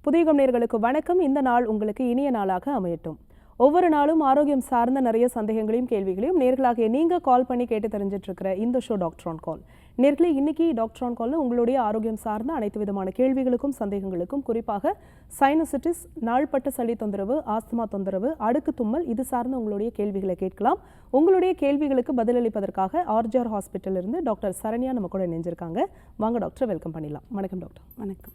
புதியுகம் நேயர்களுக்கு வணக்கம். இந்த நாள் உங்களுக்கு இனிய நாளாக அமையட்டும். ஒவ்வொரு நாளும் ஆரோக்கியம் சார்ந்த நிறைய சந்தேகங்களையும் கேள்விகளையும் நேர்களாக நீங்க கால் பண்ணி கேட்டு தெரிஞ்சிட்டு இருக்கிற இந்த ஷோ டாக்டர் ஆன் கால். நேர்களே, இன்னைக்கு டாக்டர் ஆன் கால்ல உங்களுடைய ஆரோக்கியம் சார்ந்த அனைத்து விதமான கேள்விகளுக்கும் சந்தேகங்களுக்கும், குறிப்பாக சைனசிட்டிஸ், நாள்பட்ட சளி தொந்தரவு, ஆஸ்துமா தொந்தரவு, அடுக்கு தும்மல், இது சார்ந்த உங்களுடைய கேள்விகளை கேட்கலாம். உங்களுடைய கேள்விகளுக்கு பதிலளிப்பதற்காக ஆர்ஜிஆர் ஹாஸ்பிட்டல் இருந்து டாக்டர் சரண்யா நம்ம கூட இணைஞ்சிருக்காங்க. வாங்க டாக்டர், வெல்கம் பண்ணிடலாம். வணக்கம் டாக்டர். வணக்கம்.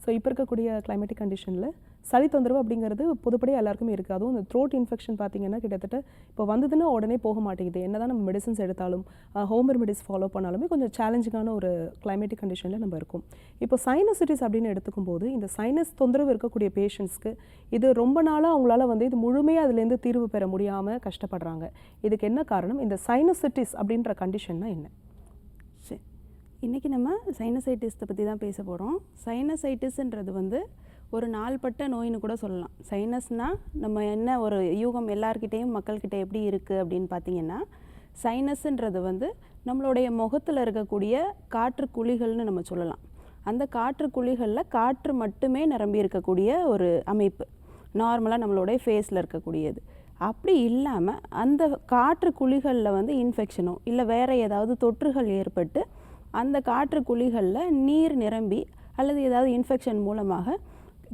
ஸோ இப்போ இருக்கக்கூடிய கிளைமேட்டிக் கண்டிஷனில் சளி தொந்தரவு அப்படிங்கிறது பொதுப்படியாக எல்லாருக்குமே இருக்குது. அதுவும் இந்த த்ரோட் இன்ஃபெக்ஷன் பார்த்தீங்கன்னா கிட்டத்தட்ட இப்போ வந்ததுன்னா உடனே போக மாட்டேங்குது. என்ன தான் நம்ம மெடிசன்ஸ் எடுத்தாலும் ஹோம் ரெமெடிஸ் ஃபாலோ பண்ணாலுமே கொஞ்சம் சேலஞ்சிங்கான ஒரு கிளைமேட்டிக் கண்டிஷனில் நம்ம இருக்கும். இப்போ சைனசிட்டிஸ் அப்படின்னு எடுத்துக்கும் போது இந்த சைனஸ் தொந்தரவு இருக்கக்கூடிய பேஷண்ட்ஸ்க்கு இது ரொம்ப நாளாக அவங்களால வந்து இது முழுமையாக அதுலேருந்து தீர்வு பெற முடியாமல் கஷ்டப்படுறாங்க. இதுக்கு என்ன காரணம்? இந்த சைனசிட்டிஸ் அப்படின்ற கண்டிஷன்னா என்ன? இன்றைக்கி நம்ம சைனசைட்டிஸை பற்றி தான் பேச போகிறோம். சைனசைட்டிஸ்ன்றது வந்து ஒரு நாள்பட்ட நோயின்னு கூட சொல்லலாம். சைனஸ்னால் நம்ம என்ன ஒரு யூகம் எல்லார்கிட்டேயும் மக்கள்கிட்ட எப்படி இருக்குது அப்படின்னு பார்த்திங்கன்னா, சைனஸ்ன்றது வந்து நம்மளுடைய முகத்தில் இருக்கக்கூடிய காற்று குழிகள்னு நம்ம சொல்லலாம். அந்த காற்று குழிகளில் காற்று மட்டுமே நிரம்பி இருக்கக்கூடிய ஒரு அமைப்பு, நார்மலாக நம்மளுடைய ஃபேஸில் இருக்கக்கூடியது. அப்படி இல்லாமல் அந்த காற்று குழிகளில் வந்து இன்ஃபெக்ஷனோ இல்லை வேறு ஏதாவது தொற்றுகள் ஏற்பட்டு அந்த காற்று குழிகளில் நீர் நிரம்பி அல்லது ஏதாவது இன்ஃபெக்ஷன் மூலமாக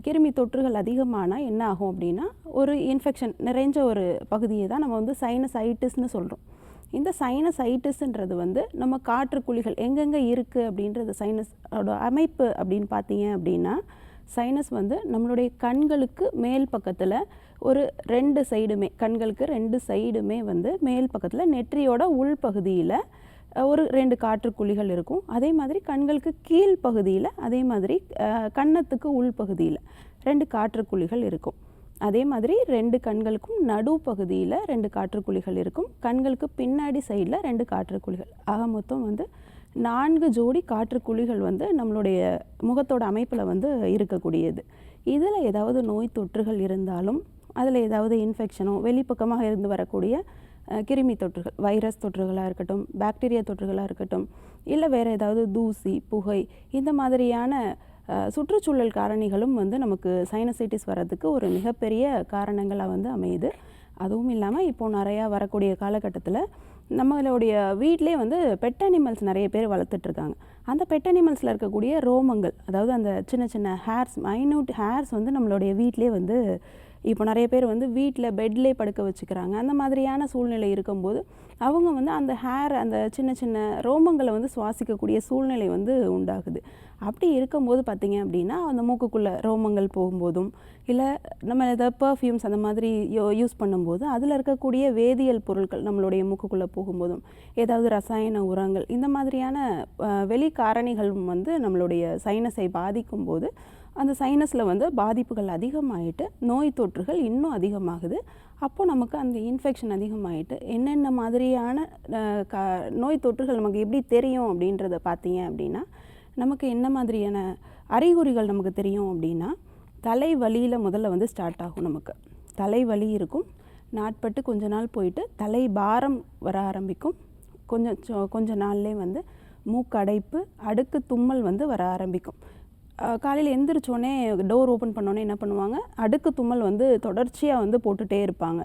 கிருமி தொற்றுகள் அதிகமானால் என்ன ஆகும் அப்படின்னா, ஒரு இன்ஃபெக்ஷன் நிறைஞ்ச ஒரு பகுதியை தான் நம்ம வந்து சைனசைட்டிஸ்னு சொல்கிறோம். இந்த சைனசைட்டிஸ்ன்றது வந்து நம்ம காற்று குழிகள் எங்கெங்கே இருக்குது அப்படின்றது சைனஸோட அமைப்பு அப்படின்னு பார்த்தீங்க அப்படின்னா, சைனஸ் வந்து நம்மளுடைய கண்களுக்கு மேல் பக்கத்தில் ஒரு 2 சைடுமே, கண்களுக்கு 2 சைடுமே வந்து மேல் பக்கத்தில் நெற்றியோட உள்பகுதியில் ஒரு 2 காற்று குழிகள் இருக்கும். அதே மாதிரி கண்களுக்கு கீழ் பகுதியில், அதே மாதிரி கன்னத்துக்கு உள்பகுதியில் 2 காற்று குழிகள் இருக்கும். அதே மாதிரி 2 கண்களுக்கும் நடுப்பகுதியில் 2 காற்று குழிகள் இருக்கும். கண்களுக்கு பின்னாடி சைடில் 2 காற்று குழிகள். ஆக மொத்தம் வந்து 4 ஜோடி காற்று குழிகள் வந்து நம்மளுடைய முகத்தோட அமைப்பில் வந்து இருக்கக்கூடியது. இதில் ஏதாவது நோய் தொற்றுகள் இருந்தாலும், அதில் ஏதாவது இன்ஃபெக்ஷனோ வெளிப்பக்கமாக இருந்து வரக்கூடிய கிருமி தொற்றுகள், வைரஸ் தொற்றுகளாக இருக்கட்டும், பாக்டீரியா தொற்றுகளாக இருக்கட்டும், இல்லை வேறு ஏதாவது தூசி, புகை, இந்த மாதிரியான சுற்றுச்சூழல் காரணிகளும் வந்து நமக்கு சைனசைட்டிஸ் வர்றதுக்கு ஒரு மிகப்பெரிய காரணங்களாக வந்து அமையுது. அதுவும் இல்லாமல் இப்போது நிறையா வரக்கூடிய காலகட்டத்தில் நம்மளுடைய வீட்டிலே வந்து பெட் அனிமல்ஸ் நிறைய பேர் வளர்த்துட்ருக்காங்க. அந்த பெட் அனிமல்ஸில் இருக்கக்கூடிய ரோமங்கள், அதாவது அந்த சின்ன சின்ன ஹேர்ஸ், மைன்யூட் ஹேர்ஸ் வந்து நம்மளுடைய வீட்டிலே வந்து இப்போ நிறைய பேர் வந்து வீட்டில் பெட்லேயே படுக்க வச்சுக்கிறாங்க. அந்த மாதிரியான சூழ்நிலை இருக்கும்போது அவங்க வந்து அந்த ஹேர், அந்த சின்ன சின்ன ரோமங்களை வந்து சுவாசிக்கக்கூடிய சூழ்நிலை வந்து உண்டாகுது. அப்படி இருக்கும்போது பார்த்திங்க அப்படின்னா, அந்த மூக்குக்குள்ளே ரோமங்கள் போகும்போதும், இல்லை நம்ம ஏதாவது பர்ஃப்யூம்ஸ் அந்த மாதிரி யூஸ் பண்ணும்போது அதில் இருக்கக்கூடிய வேதியியல் பொருட்கள் நம்மளுடைய மூக்குக்குள்ளே போகும்போதும், ஏதாவது ரசாயன உரங்கள், இந்த மாதிரியான வெளி காரணிகளும் வந்து நம்மளுடைய சைனஸை பாதிக்கும் போது அந்த சைனஸில் வந்து பாதிப்புகள் அதிகமாகிட்டு நோய் தொற்றுகள் இன்னும் அதிகமாகுது. அப்போது நமக்கு அந்த இன்ஃபெக்ஷன் அதிகமாகிட்டு என்னென்ன மாதிரியான நோய் தொற்றுகள் நமக்கு எப்படி தெரியும் அப்படின்றத பார்த்தீங்க அப்படின்னா, நமக்கு என்ன மாதிரியான அறிகுறிகள் நமக்கு தெரியும் அப்படின்னா, தலைவலியில் முதல்ல வந்து ஸ்டார்ட் ஆகும். நமக்கு தலைவலி இருக்கும். நாட்பட்டு கொஞ்ச நாள் போயிட்டு தலை பாரம் வர ஆரம்பிக்கும். கொஞ்ச நாள்லே வந்து மூக்கடைப்பு, அடுக்கு தும்மல் வந்து வர ஆரம்பிக்கும். காலையில் எந்திரிச்சோடனே டோர் ஓப்பன் பண்ணோன்னே என்ன பண்ணுவாங்க, அடுக்கு தும்மல் வந்து தொடர்ச்சியாக வந்து போட்டுகிட்டே இருப்பாங்க.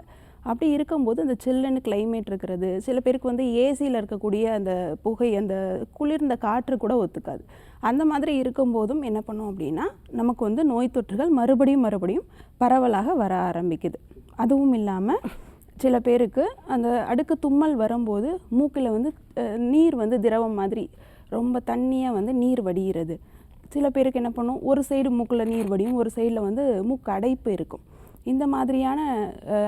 அப்படி இருக்கும்போது அந்த சில்லுன்னு கிளைமேட் இருக்கிறது, சில பேருக்கு வந்து ஏசியில் இருக்கக்கூடிய அந்த புகை, அந்த குளிர்ந்த காற்று கூட ஒத்துக்காது. அந்த மாதிரி இருக்கும்போதும் என்ன பண்ணோம் அப்படின்னா, நமக்கு வந்து நோய் தொற்றுகள் மறுபடியும் பரவலாக வர ஆரம்பிக்குது. அதுவும் இல்லாமல் சில பேருக்கு அந்த அடுக்கு தும்மல் வரும்போது மூக்கில் வந்து நீர் வந்து திரவம் மாதிரி ரொம்ப தண்ணியாக வந்து நீர் வடிகிறது. சில பேருக்கு என்ன பண்ணும், ஒரு சைடு மூக்கில் நீர் வடியும், ஒரு சைடில் வந்து மூக்கு அடைப்பு இருக்கும். இந்த மாதிரியான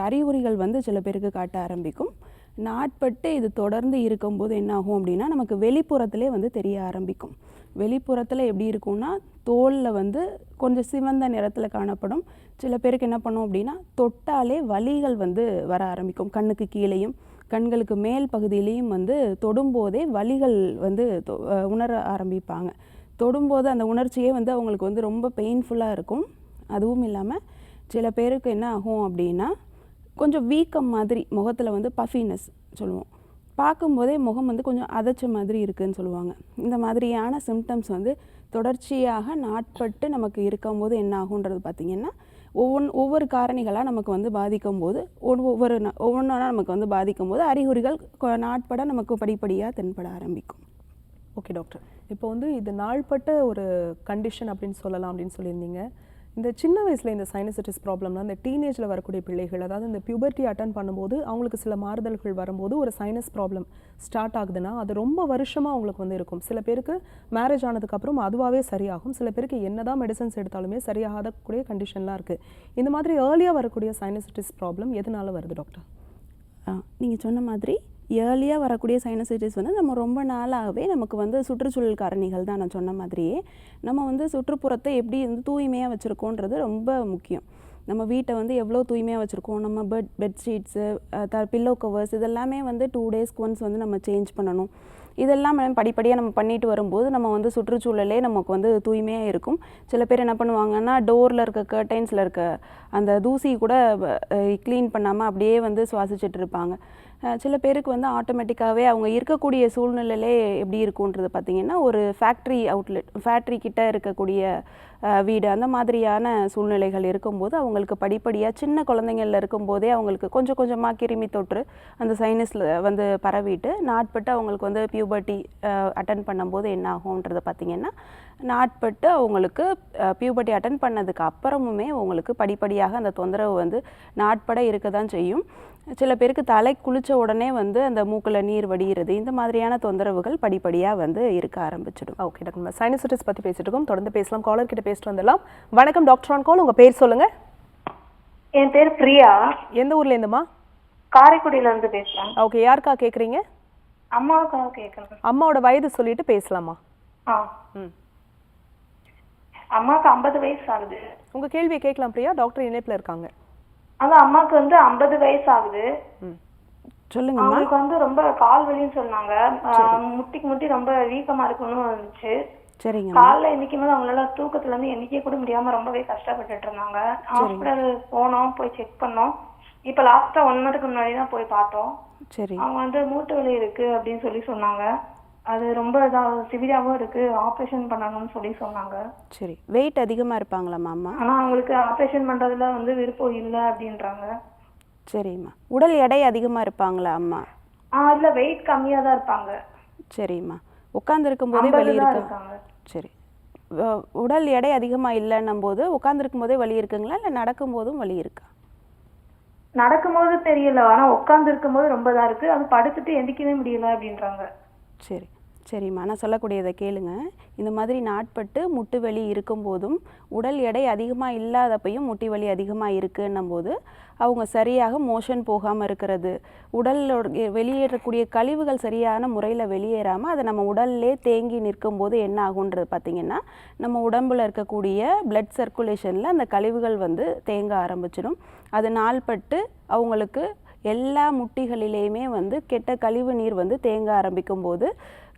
அறிகுறிகள் வந்து சில பேருக்கு காட்ட ஆரம்பிக்கும். நாட்பட்டு இது தொடர்ந்து இருக்கும்போது என்ன ஆகும் அப்படின்னா, நமக்கு வெளிப்புறத்திலே வந்து தெரிய ஆரம்பிக்கும். வெளிப்புறத்தில் எப்படி இருக்கும்னா, தோலில் வந்து கொஞ்சம் சிவந்த நிறத்தில் காணப்படும். சில பேருக்கு என்ன பண்ணும் அப்படின்னா, தொட்டாலே வலிகள் வந்து வர ஆரம்பிக்கும். கண்ணுக்கு கீழேயும் கண்களுக்கு மேல் பகுதியிலையும் வந்து தொடும்போதே வலிகள் வந்து உணர ஆரம்பிப்பாங்க. தொடும்போது அந்த உணர்ச்சியே வந்து அவங்களுக்கு வந்து ரொம்ப பெயின்ஃபுல்லாக இருக்கும். அதுவும் இல்லாமல் சில பேருக்கு என்ன ஆகும் அப்படின்னா, கொஞ்சம் வீக்கம் மாதிரி முகத்தில் வந்து பஃபினஸ் சொல்லுவோம். பார்க்கும்போதே முகம் வந்து கொஞ்சம் அதச்ச மாதிரி இருக்குதுன்னு சொல்லுவாங்க. இந்த மாதிரியான சிம்டம்ஸ் வந்து தொடர்ச்சியாக நாட்பட்டு நமக்கு இருக்கும்போது என்ன ஆகுன்றது பார்த்திங்கன்னா ஒவ்வொரு காரணிகளாக நமக்கு வந்து பாதிக்கும் போது ஒவ்வொன்றா நமக்கு வந்து பாதிக்கும் போது அறிகுறிகள் நாட்பட நமக்கு படிப்படியாக தென்பட ஆரம்பிக்கும். ஓகே டாக்டர், இப்போ வந்து இது நாள்பட்ட ஒரு கண்டிஷன் அப்படின்னு சொல்லலாம் அப்படின்னு சொல்லியிருந்தீங்க. இந்த சின்ன வயசில் இந்த சைனசைட்டிஸ் ப்ராப்ளம்லாம் இந்த டீனேஜில் வரக்கூடிய பிள்ளைகள், அதாவது இந்த பியூபர்ட்டி அட்டன் பண்ணும்போது அவங்களுக்கு சில மாறுதல்கள் வரும்போது ஒரு சைனஸ் ப்ராப்ளம் ஸ்டார்ட் ஆகுதுன்னா அது ரொம்ப வருஷமாக அவங்களுக்கு வந்து இருக்கும். சில பேருக்கு மேரேஜ் ஆனதுக்கப்புறம் அதுவாகவே சரியாகும். சில பேருக்கு என்னதான் மெடிசன்ஸ் எடுத்தாலுமே சரியாகக்கூடிய கண்டிஷன்லாம் இருக்குது. இந்த மாதிரி ஏர்லியாக வரக்கூடிய சைனசைட்டிஸ் ப்ராப்ளம் எதனால வருது டாக்டர்? நீங்கள் சொன்ன மாதிரி ஏர்லியாக வரக்கூடிய சைனசைட்டிஸ் வந்து நம்ம ரொம்ப நாளாகவே நமக்கு வந்து சுற்றுச்சூழல் காரணிகள் தான். நான் சொன்ன மாதிரியே நம்ம வந்து சுற்றுப்புறத்தை எப்படி வந்து தூய்மையாக வச்சுருக்கோன்றது ரொம்ப முக்கியம். நம்ம வீட்டை வந்து எவ்வளோ தூய்மையாக வச்சுருக்கோம், நம்ம பெட்ஷீட்ஸு பில்லோ கவர்ஸ் இதெல்லாமே வந்து 2 டேஸ்க்கு ஒன்ஸ் வந்து நம்ம சேஞ்ச் பண்ணணும். இதெல்லாம் படிப்படியாக நம்ம பண்ணிட்டு வரும்போது நம்ம வந்து சுற்றுச்சூழலே நமக்கு வந்து தூய்மையாக இருக்கும். சில பேர் என்ன பண்ணுவாங்கன்னா டோரில் இருக்க கர்டைன்ஸில் இருக்க அந்த தூசி கூட க்ளீன் பண்ணாமல் அப்படியே வந்து சுவாசிச்சுட்டு இருப்பாங்க. சில பேருக்கு வந்து ஆட்டோமேட்டிக்காகவே அவங்க இருக்கக்கூடிய சூழ்நிலையிலே எப்படி இருக்குன்றது பார்த்திங்கன்னா ஒரு ஃபேக்ட்ரி கிட்ட இருக்கக்கூடிய வீடு அந்த மாதிரியான சூழ்நிலைகள் இருக்கும்போது அவங்களுக்கு படிப்படியாக சின்ன குழந்தைங்கள்ல இருக்கும்போதே அவங்களுக்கு கொஞ்சம் கொஞ்சமாக கிருமி தொற்று அந்த சைனஸில் வந்து பரவிட்டு நாட்பட்டு அவங்களுக்கு வந்து பியூபர்ட்டி அட்டன் பண்ணும்போது என்ன ஆகும்ன்றது பார்த்திங்கன்னா நாட்பட்டு அவங்களுக்கு பியூபர்ட்டி அட்டன் பண்ணதுக்கு அப்புறமுமே அவங்களுக்கு படிப்படியாக அந்த தொந்தரவு வந்து நாட்பட இருக்க தான் செய்யும். சில பேருக்கு தலை குளித்த உடனே வந்து அந்த மூக்கில் நீர் வடிகிறது, இந்த மாதிரியான தொந்தரவுகள் படிப்படியாக வந்து இருக்க ஆரம்பிச்சிடும். ஓகே டாக்டர், நம்ம சைனசைட்டிஸ் பற்றி பேசிட்டு இருக்கோம். தொடர்ந்து பேசலாம். காலர் கிட்ட பேசிட்டு வந்துடலாம். வணக்கம் டாக்டர் ஆன் கால், உங்கள் பேர் சொல்லுங்கள். என் பேர் பிரியா. எந்த ஊர்ல இருந்துமா? காரைக்குடியில இருந்து பேசுறேன். ஓகே, யாருக்கா கேட்குறீங்க? அம்மாவுக்காக கேட்குறேன். அம்மாவோட வயது சொல்லிட்டு பேசலாமா? அம்மாவுக்கு 50 வயசு ஆகுது. உங்க கேள்வியை கேட்கலாம் பிரியா, டாக்டர் இணைப்புல இருக்காங்க. அதான் அம்மாவுக்கு வந்து 50 வயசு ஆகுது. சொல்லுங்க. அவங்களுக்கு வந்து ரொம்ப கால் வலின்னு சொன்னாங்க. முட்டி ரொம்ப வீக்கமா இருக்குன்னு வந்துச்சு. சரிங்க. காலைல எண்ணிக்கும் போது அவங்களால தூக்கத்துல இருந்து எண்ணிக்க கூட முடியாம ரொம்பவே கஷ்டப்பட்டுட்டு இருந்தாங்க. ஹாஸ்பிட்டல் போனோம், போய் செக் பண்ணோம். இப்ப லாஸ்டா 1 மந்த்துக்கு முன்னாடி தான் போய் பார்த்தோம். சரி. அவங்க வந்து மூட்டு வலி இருக்கு அப்படின்னு சொன்னாங்க. அது ரொம்ப சிவியராகவும் இருக்கு, ஆப்ரேஷன் பண்ணணும்னு சொன்னாங்க. சரி. வெயிட் அதிகமாக இருப்பாங்களாம்மா அம்மா? ஆனால் அவங்களுக்கு ஆப்ரேஷன் பண்ணுறதுல வந்து விருப்பம் இல்லை அப்படின்றாங்க. சரிம்மா. உடல் எடை அதிகமாக இருப்பாங்களா அம்மா? இல்லை, வெயிட் கம்மியாக தான் இருப்பாங்க. சரிம்மா. உட்காந்துருக்கும் போதே வலி இருக்காங்க? சரி. உடல் எடை அதிகமாக இல்லைன்னும் போது உட்காந்துருக்கும் போதே வலி இருக்குங்களா, இல்லை நடக்கும் போதும் வலி இருக்கா? நடக்கும்போது தெரியல, ஆனால் உட்காந்து இருக்கும்போது ரொம்ப தான் இருக்கு. அது படுத்துட்டு எந்திக்கவே முடியல அப்படின்றாங்க. சரி சரிம்மா, நான் சொல்லக்கூடியதை கேளுங்க. இந்த மாதிரி நாட்பட்டு முட்டு வலி இருக்கும்போதும் உடல் எடை அதிகமாக இல்லாதப்பையும் முட்டி வலி அதிகமாக இருக்குன்னும் போது அவங்க சரியாக மோஷன் போகாமல் இருக்கிறது, உடலில் வெளியேறக்கூடிய கழிவுகள் சரியான முறையில் வெளியேறாமல் அதை நம்ம உடல்லே தேங்கி நிற்கும் போது என்ன ஆகுன்றது பார்த்திங்கன்னா நம்ம உடம்பில் இருக்கக்கூடிய பிளட் சர்க்குலேஷனில் அந்த கழிவுகள் வந்து தேங்க ஆரம்பிச்சிடும். அது நாள்பட்டு அவங்களுக்கு எல்லா முட்டிகளிலேயுமே வந்து கெட்ட கழிவு நீர் வந்து தேங்க ஆரம்பிக்கும் போது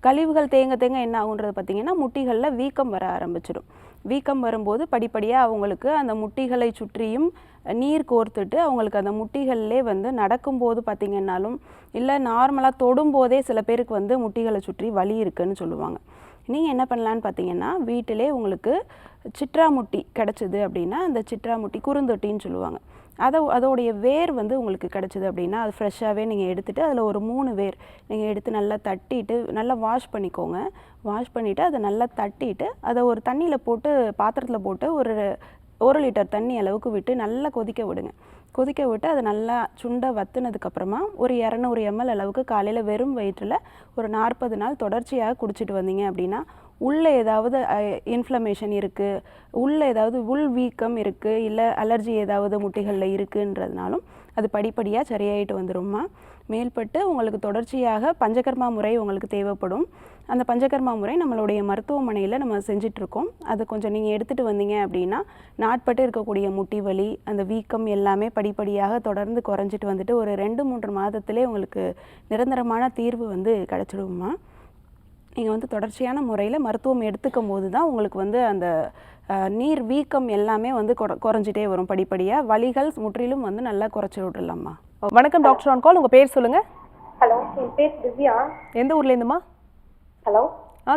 கழிவுகள் தேங்க தேங்க என்ன ஆகுன்றது பார்த்திங்கன்னா முட்டிகளில் வீக்கம் வர ஆரம்பிச்சிடும். வீக்கம் வரும்போது படிப்படியாக அவங்களுக்கு அந்த முட்டிகளை சுற்றியும் நீர் கோர்த்துட்டு அவங்களுக்கு அந்த முட்டிகள்லே வந்து நடக்கும்போது பார்த்திங்கன்னாலும் இல்லை நார்மலாக தொடும்போதே சில பேருக்கு வந்து முட்டிகளை சுற்றி வலி இருக்குன்னு சொல்லுவாங்க. நீங்கள் என்ன பண்ணலான்னு பார்த்தீங்கன்னா வீட்டிலே உங்களுக்கு சிட்ராமுட்டி கிடச்சிது அப்படின்னா அந்த சிட்ராமுட்டி குறுந்தொட்டின்னு சொல்லுவாங்க, அதோடைய வேர் வந்து உங்களுக்கு கிடச்சிது அப்படின்னா அது ஃப்ரெஷ்ஷாகவே நீங்கள் எடுத்துகிட்டு அதில் ஒரு 3 வேர் நீங்கள் எடுத்து நல்லா தட்டிட்டு நல்லா வாஷ் பண்ணிக்கோங்க. வாஷ் பண்ணிவிட்டு அதை நல்லா தட்டிட்டு அதை ஒரு தண்ணியில் போட்டு பாத்திரத்தில் போட்டு ஒரு 1 லிட்டர் தண்ணி அளவுக்கு விட்டு நல்லா கொதிக்க விடுங்க. கொதிக்க விட்டு அதை நல்லா சுண்டை வத்துனதுக்கப்புறமா ஒரு 200 ml அளவுக்கு காலையில் வெறும் வயிற்றில் ஒரு 40 நாள் தொடர்ச்சியாக குடிச்சிட்டு வந்தீங்க அப்படின்னா உள்ளே ஏதாவது இன்ஃப்ளமேஷன் இருக்குது, உள்ளே ஏதாவது உள் வீக்கம் இருக்குது, இல்லை அலர்ஜி ஏதாவது முட்டிகளில் இருக்குன்றதுனாலும் அது படிப்படியாக சரியாயிட்டு வந்துடும்மா. மேல்பட்டு உங்களுக்கு தொடர்ச்சியாக பஞ்சகர்மா முறை உங்களுக்கு தேவைப்படும். அந்த பஞ்சகர்மா முறை நம்மளுடைய மருத்துவமனையில் நம்ம செஞ்சிட்ருக்கோம். அது கொஞ்சம் நீங்கள் எடுத்துகிட்டு வந்தீங்க அப்படின்னா நாட்பட்டு இருக்கக்கூடிய முட்டி வலி அந்த வீக்கம் எல்லாமே படிப்படியாக தொடர்ந்து குறைஞ்சிட்டு வந்துட்டு ஒரு 2-3 மாதத்திலே உங்களுக்கு நிரந்தரமான தீர்வு வந்து கிடச்சிடும்மா. நீங்கள் வந்து தொடர்ச்சியான முறையில் மருத்துவம் எடுத்துக்கும் போது தான் உங்களுக்கு வந்து அந்த நீர் வீக்கம் எல்லாமே வந்து குறைஞ்சிட்டே வரும். படிப்படியாக வலிகள் முற்றிலும் வந்து நல்லா குறைச்சி விடலாம்மா. வணக்கம் டாக்டர் ஆன் கால், உங்கள் பேர் சொல்லுங்கள். ஹலோ, என் பேர் திவ்யா. எந்த ஊர்லேருந்துமா? ஹலோ.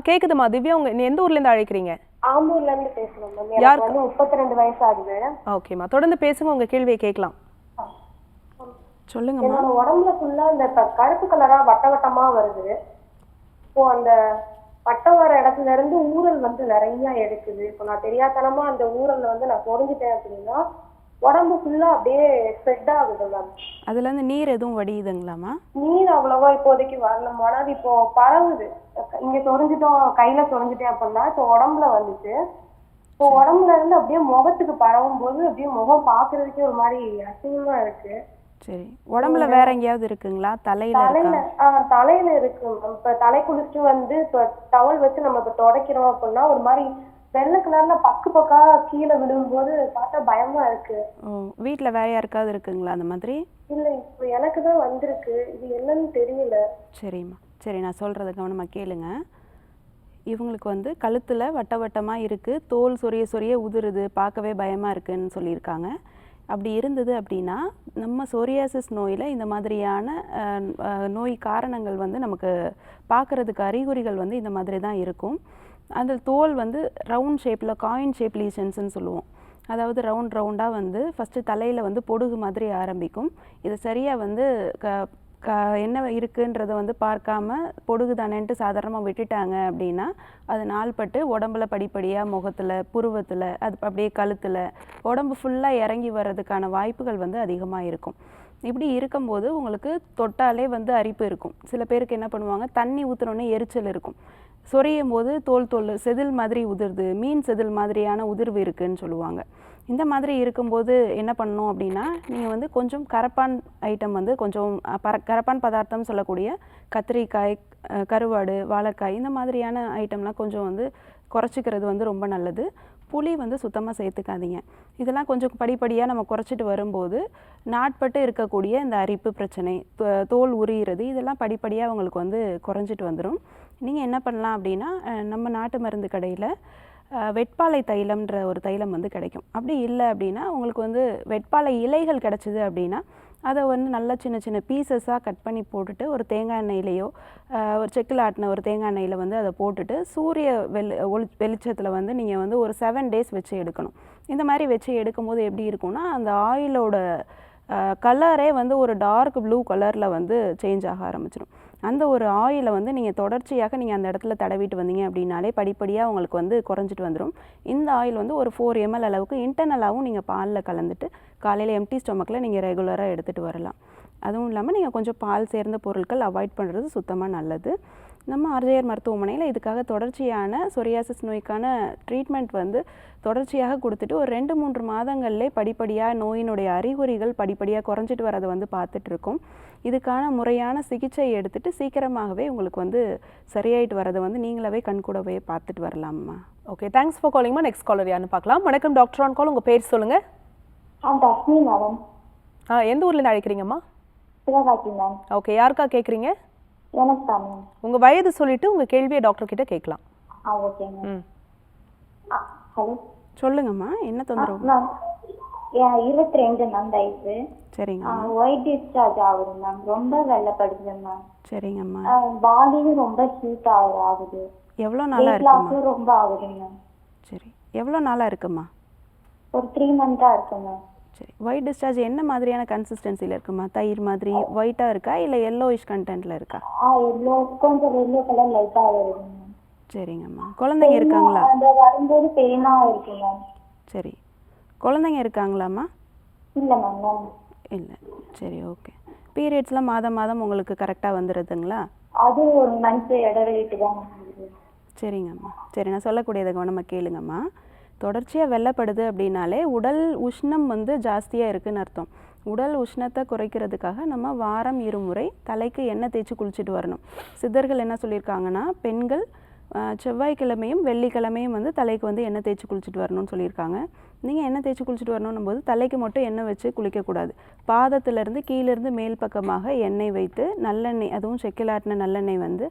கேட்குதுமா திவ்யா, எந்த ஊர்லேருந்து அழைக்கிறீங்க? ஆம்பூர்ல இருந்து பேசுறேன் மேம். எனக்கு யாருக்கு? வந்து 32 வயசு ஆகுது. ஓகேம்மா, தொடர்ந்து பேசுங்க, உங்கள் கேள்வியை கேட்கலாம். சொல்லுங்கம்மா. என்னோட உடம்புல ஃபுல்லா இந்த கருப்பு கலரா வட்ட வட்டமா வருது. இப்போ அந்த வட்டம் வர இடத்துல இருந்து ஊறல் வந்து நிறைய எடுக்குது. இப்போ நான் தெரியாதனமா அந்த ஊரல்ல வந்து நான் பொறிஞ்சிட்டேன் அப்படின்னா உடம்பு ஃபுல்லா அப்படியே ஸ்ப்ரெட் ஆகுது மேம். அதுலேருந்து நீர் எதுவும் வடியுதுங்களாம்மா? நீர் அவ்வளவா இப்போதைக்கு வரல. ஆனா இப்போ பரவுது. இங்க சொரிஞ்சிட்டோம், கையில சொரிஞ்சிட்டேன் அப்படின்னா இப்போ உடம்புல வந்துச்சு. இப்போ உடம்புல இருந்து அப்படியே முகத்துக்கு பரவும் போது அப்படியே முகம் பாக்குறதுக்கே ஒரு மாதிரி அசிங்கமா இருக்கு. சரி, உடம்புல வேற எங்கேயாவது இருக்குங்களா? தலையில இருக்கா? தலையில இருக்கு மேம். இப்ப தலை குளிச்சுட்டு வந்து இப்ப டவல் வச்சு நம்ம இப்ப துடைக்கிறோம் அப்படின்னா ஒரு மாதிரி வெள்ளை கலர்ல பக்கு பக்கா கீழே விழும்போது பார்த்தா பயமா இருக்கு. ஓ, வீட்டில் வேற யாருக்காவது இருக்குங்களா அந்த மாதிரி? இல்ல இப்போ எனக்கு தான் வந்திருக்கு. இது என்னன்னு தெரியல. சரிம்மா, சரி, நான் சொல்கிறத கவனமாக கேளுங்க. இவங்களுக்கு வந்து கழுத்தில் வட்ட வட்டமாக இருக்குது, தோல் சொரிய சொரிய உதிருது, பார்க்கவே பயமாக இருக்குன்னு சொல்லியிருக்காங்க. அப்படி இருந்தது அப்படின்னா நம்ம சோரியாசிஸ் நோயில் இந்த மாதிரியான நோய் காரணங்கள் வந்து நமக்கு பார்க்குறதுக்கு அறிகுறிகள் வந்து இந்த மாதிரி தான் இருக்கும். அந்த தோல் வந்து ரவுண்ட் ஷேப்பில், காயின் ஷேப் லீஷன்ஸ்ன்னு சொல்லுவோம். அதாவது ரவுண்டாக வந்து ஃபஸ்ட்டு தலையில் வந்து பொடுகு மாதிரி ஆரம்பிக்கும். இது சரியாக வந்து என்ன இருக்குன்றதை வந்து பார்க்காம பொடுகு தானேன்ட்டு சாதாரணமாக விட்டுட்டாங்க அப்படின்னா அது நாள்பட்டு உடம்புல படிப்படியாக முகத்தில், புருவத்தில், அது அப்படியே கழுத்தில், உடம்பு ஃபுல்லாக இறங்கி வர்றதுக்கான வாய்ப்புகள் வந்து அதிகமாக இருக்கும். இப்படி இருக்கும்போது உங்களுக்கு தொட்டாலே வந்து அரிப்பு இருக்கும். சில பேருக்கு என்ன பண்ணுவாங்க, தண்ணி ஊற்றுனோடனே எரிச்சல் இருக்கும். சொரியும் போது தோல் செதில் மாதிரி உதிர்து, மீன் செதில் மாதிரியான உதிர்வு இருக்குதுன்னு சொல்லுவாங்க. இந்த மாதிரி இருக்கும்போது என்ன பண்ணணும் அப்படின்னா நீங்கள் வந்து கொஞ்சம் கரப்பான் ஐட்டம் வந்து கொஞ்சம் கரப்பான் பதார்த்தம் சொல்லக்கூடிய கத்திரிக்காய், கருவாடு, வாழைக்காய் இந்த மாதிரியான ஐட்டம்லாம் கொஞ்சம் வந்து குறைச்சிக்கிறது வந்து ரொம்ப நல்லது. புளி வந்து சுத்தமாக சேர்த்துக்காதீங்க. இதெல்லாம் கொஞ்சம் படிப்படியாக நம்ம குறைச்சிட்டு வரும்போது நாட்பட்டு இருக்கக்கூடிய இந்த அரிப்பு பிரச்சனை, தோல் உரிகிறது, இதெல்லாம் படிப்படியாக உங்களுக்கு வந்து குறைஞ்சிட்டு வந்துடும். நீங்கள் என்ன பண்ணலாம் அப்படின்னா நம்ம நாட்டு மருந்து கடையில் வெட்பாலை தைலம்ன்ற ஒரு தைலம் வந்து கிடைக்கும். அப்படி இல்லை அப்படின்னா உங்களுக்கு வந்து வெட்பாலை இலைகள் கிடச்சிது அப்படின்னா அதை வந்து நல்லா சின்ன சின்ன பீசஸாக கட் பண்ணி போட்டுட்டு ஒரு தேங்காய் எண்ணெயிலையோ ஒரு செக்கில் ஆட்டின ஒரு தேங்காய் எண்ணெயில் வந்து அதை போட்டுட்டு சூரிய வெளிச்சத்தில் வந்து நீங்கள் வந்து ஒரு 7 days வச்சு எடுக்கணும். இந்த மாதிரி வச்சு எடுக்கும்போது எப்படி இருக்கும்னா அந்த ஆயிலோட கலரே வந்து ஒரு டார்க் ப்ளூ கலரில் வந்து சேஞ்ச் ஆக ஆரம்பிச்சிடும். அந்த ஒரு ஆயிலை வந்து நீங்கள் தொடர்ச்சியாக நீங்கள் அந்த இடத்துல தடவிட்டு வந்தீங்க அப்படின்னாலே படிப்படியாக உங்களுக்கு வந்து குறைஞ்சிட்டு வந்துடும். இந்த ஆயில் வந்து ஒரு 4 ml அளவுக்கு இன்டர்னலாகவும் நீங்கள் பாலில் கலந்துட்டு காலையில் எம்டி ஸ்டொமக்கில் நீங்கள் ரெகுலராக எடுத்துகிட்டு வரலாம். அதுவும் இல்லாமல் நீங்கள் கொஞ்சம் பால் சேர்ந்த பொருட்கள் அவாய்ட் பண்ணுறது சுத்தமாக நல்லது. நம்ம ஆர்ஜேஆர் மருத்துவமனையில் இதுக்காக தொடர்ச்சியான சொரியாசிஸ் நோய்க்கான ட்ரீட்மெண்ட் வந்து தொடர்ச்சியாக கொடுத்துட்டு ஒரு 2-3 மாதங்கள்லே படிப்படியாக நோயினுடைய அறிகுறிகள் படிப்படியாக குறைஞ்சிட்டு வரதை வந்து பார்த்துட்ருக்கோம். இதுக்கான முறையான சிகிச்சை எடுத்துகிட்டு சீக்கிரமாகவே உங்களுக்கு வந்து சரியாயிட்டு வரதை வந்து நீங்களாவே கண்கூடவே பார்த்துட்டு வரலாம்மா. ஓகே, தேங்க்ஸ் ஃபார் காலிங்மா. நெக்ஸ்ட் காலர் யாருன்னு பார்க்கலாம். வணக்கம் டாக்டர் ஆன் கால், உங்கள் பேர் சொல்லுங்கள். தஸ்மி மேடம். எந்த ஊர்லேருந்து அழைக்கிறீங்கம்மா? சிவகாசி மேம். ஓகே, யாருக்கா கேட்குறீங்க? எனக்கு தான் மேம். உங்கள் வயது சொல்லிவிட்டு உங்கள் கேள்வியை டாக்டர் கிட்ட கேட்கலாம். Okay ma'am. ஹலோ, சொல்லுங்கம்மா, என்ன தொந்தரவு? மேம் 22 மேம் வயசு. சரிங்க. ஒயிட் டிஸ்சார்ஜ் ஆகுது மேம். ரொம்ப வெள்ளைப்படுது மேம். சரிங்கம்மா. பாடியும் ரொம்ப ஹீட் ஆகுது. எவ்வளோ நாளாக இருக்குமா? ரொம்ப ஆகுது மேம். சரி, எவ்வளோ நாளாக இருக்குமா? ஒரு 3 months இருக்கு மேம். சரி, ஒயிட் டிஸ்சார்ஜ் என்ன மாதிரியான கன்சிஸ்டன்சியில் இருக்குமா? தயிர் மாதிரி ஒயிட்டாக இருக்கா இல்லை எல்லோயிஷ் கண்டென்ட்டில் இருக்கா? எல்லோ, கொஞ்சம் எல்லோ கலர் லைட்டாக வருது மேம். சரிங்கம்மா. குழந்தைங்க இருக்காங்களா? அந்த வரும்போது பெயினா இருக்கு மேம். சரி, குழந்தைங்க இருக்காங்களாம்மா? இல்லை மேம். இல்லை. சரி, ஓகே. பீரியட்ஸ்லாம் மாதம் உங்களுக்கு கரெக்டாக வந்துடுதுங்களா? அது ஒரு மந்த் இடைவெளிட்டு தான். சரிங்கம்மா. சரி, நான் சொல்லக்கூடியதை கவனமாக கேளுங்கம்மா. தொடர்ச்சியாக வெள்ளைப்படுது அப்படின்னாலே உடல் உஷ்ணம் வந்து ஜாஸ்தியாக இருக்குதுன்னு அர்த்தம். உடல் உஷ்ணத்தை குறைக்கிறதுக்காக நம்ம வாரம் 2 முறை தலைக்கு எண்ணெய் தேய்ச்சி குளிச்சுட்டு வரணும். சித்தர்கள் என்ன சொல்லியிருக்காங்கன்னா பெண்கள் செவ்வாய்க்கிழமையும் வெள்ளிக்கிழமையும் வந்து தலைக்கு வந்து எண்ணெய் தேய்ச்சி குளிச்சுட்டு வரணும்னு சொல்லியிருக்காங்க. நீங்கள் எண்ணெய் தேய்ச்சி குளிச்சுட்டு வரணும் போது தலைக்கு மட்டும் எண்ணெய் வச்சு குளிக்கக்கூடாது. பாதத்திலேருந்து கீழேருந்து மேல் பக்கமாக எண்ணெய் வைத்து நல்லெண்ணெய், அதுவும் செக்கிலாட்டின நல்லெண்ணெய் வந்து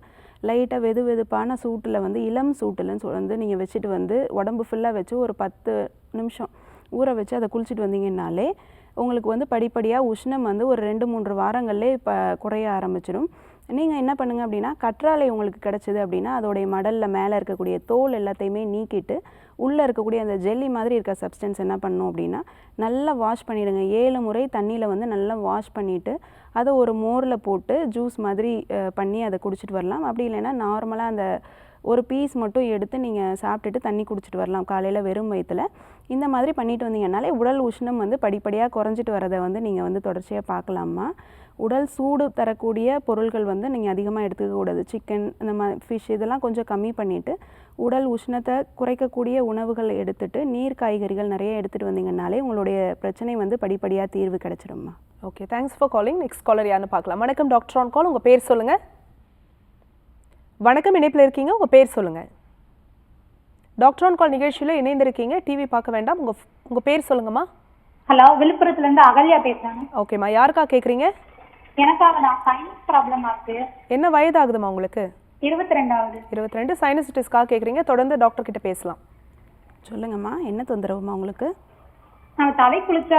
லைட்டாக வெதுவெதுப்பான சூட்டில் வந்து இளம் சூட்டில்னு வந்து நீங்கள் வச்சுட்டு வந்து உடம்பு ஃபுல்லாக வச்சு ஒரு 10 நிமிஷம் ஊற வச்சு அதை குளிச்சுட்டு வந்தீங்கன்னாலே உங்களுக்கு வந்து படிப்படியாக உஷ்ணம் வந்து ஒரு 2-3 வாரங்கள்லே இப்போ குறைய ஆரம்பிச்சிடும். நீங்கள் என்ன பண்ணுங்கள் அப்படின்னா, கற்றாழை உங்களுக்கு கிடச்சிது அப்படின்னா அதோடைய மடலில் மேலே இருக்கக்கூடிய தோல் எல்லாத்தையுமே நீக்கிட்டு உள்ளே இருக்கக்கூடிய அந்த ஜெல்லி மாதிரி இருக்க சப்ஸ்டன்ஸ் என்ன பண்ணணும் அப்படின்னா நல்லா வாஷ் பண்ணிவிடுங்க. 7 முறை தண்ணியில் வந்து நல்லா வாஷ் பண்ணிவிட்டு அதை ஒரு மோரில் போட்டு ஜூஸ் மாதிரி பண்ணி அதை குடிச்சிட்டு வரலாம். அப்படி இல்லைன்னா நார்மலாக அந்த ஒரு பீஸ் மட்டும் எடுத்து நீங்கள் சாப்பிட்டுட்டு தண்ணி குடிச்சிட்டு வரலாம் காலையில் வெறும் வயிற்றில். இந்த மாதிரி பண்ணிட்டு வந்தீங்கன்னாலே உடல் உஷ்ணம் வந்து படிப்படியாக குறைஞ்சிட்டு வரதை வந்து நீங்கள் வந்து தொடர்ச்சியாக பார்க்கலாமா. உடல் சூடு தரக்கூடிய பொருள்கள் வந்து நீங்கள் அதிகமாக எடுத்துக்கக்கூடாது. சிக்கன் இந்த மாதிரி ஃபிஷ் இதெல்லாம் கொஞ்சம் கம்மி பண்ணிவிட்டு உடல் உஷ்ணத்தை குறைக்கக்கூடிய உணவுகள் எடுத்துகிட்டு நீர் காய்கறிகள் நிறைய எடுத்துகிட்டு வந்தீங்கன்னாலே உங்களுடைய பிரச்சனை வந்து படிப்படியாக தீர்வு கிடச்சிடும்மா. Okay, thanks for calling. Next caller யாருன்னு பார்க்கலாம். வணக்கம் டாக்டர் ஆன் கால். உங்கள் பேர் சொல்லுங்கள். வணக்கம், இணைப்பில் இருக்கீங்க, உங்கள் பேர் சொல்லுங்கள். டாக்டர் ஆன் கால் நிகழ்ச்சியில் இணைந்திருக்கீங்க, டிவி பார்க்க வேண்டாம். உங்கள் பேர் சொல்லுங்கம்மா. ஹலோ, விழுப்புரத்துலேருந்து அகல்யா பேசுகிறேன். ஓகேம்மா, யாருக்கா கேட்குறீங்க? எனக்காக தான் சைனஸ் ப்ராப்ளமாக இருக்குது. என்ன வயது ஆகுதுமா உங்களுக்கு? 22 22. சைனசிட்டிஸ்க்காக கேட்குறீங்க. தொடர்ந்து டாக்டர் கிட்ட பேசலாம். சொல்லுங்கம்மா, என்ன தொந்தரவுமா உங்களுக்கு? நான் தலை குளிச்சா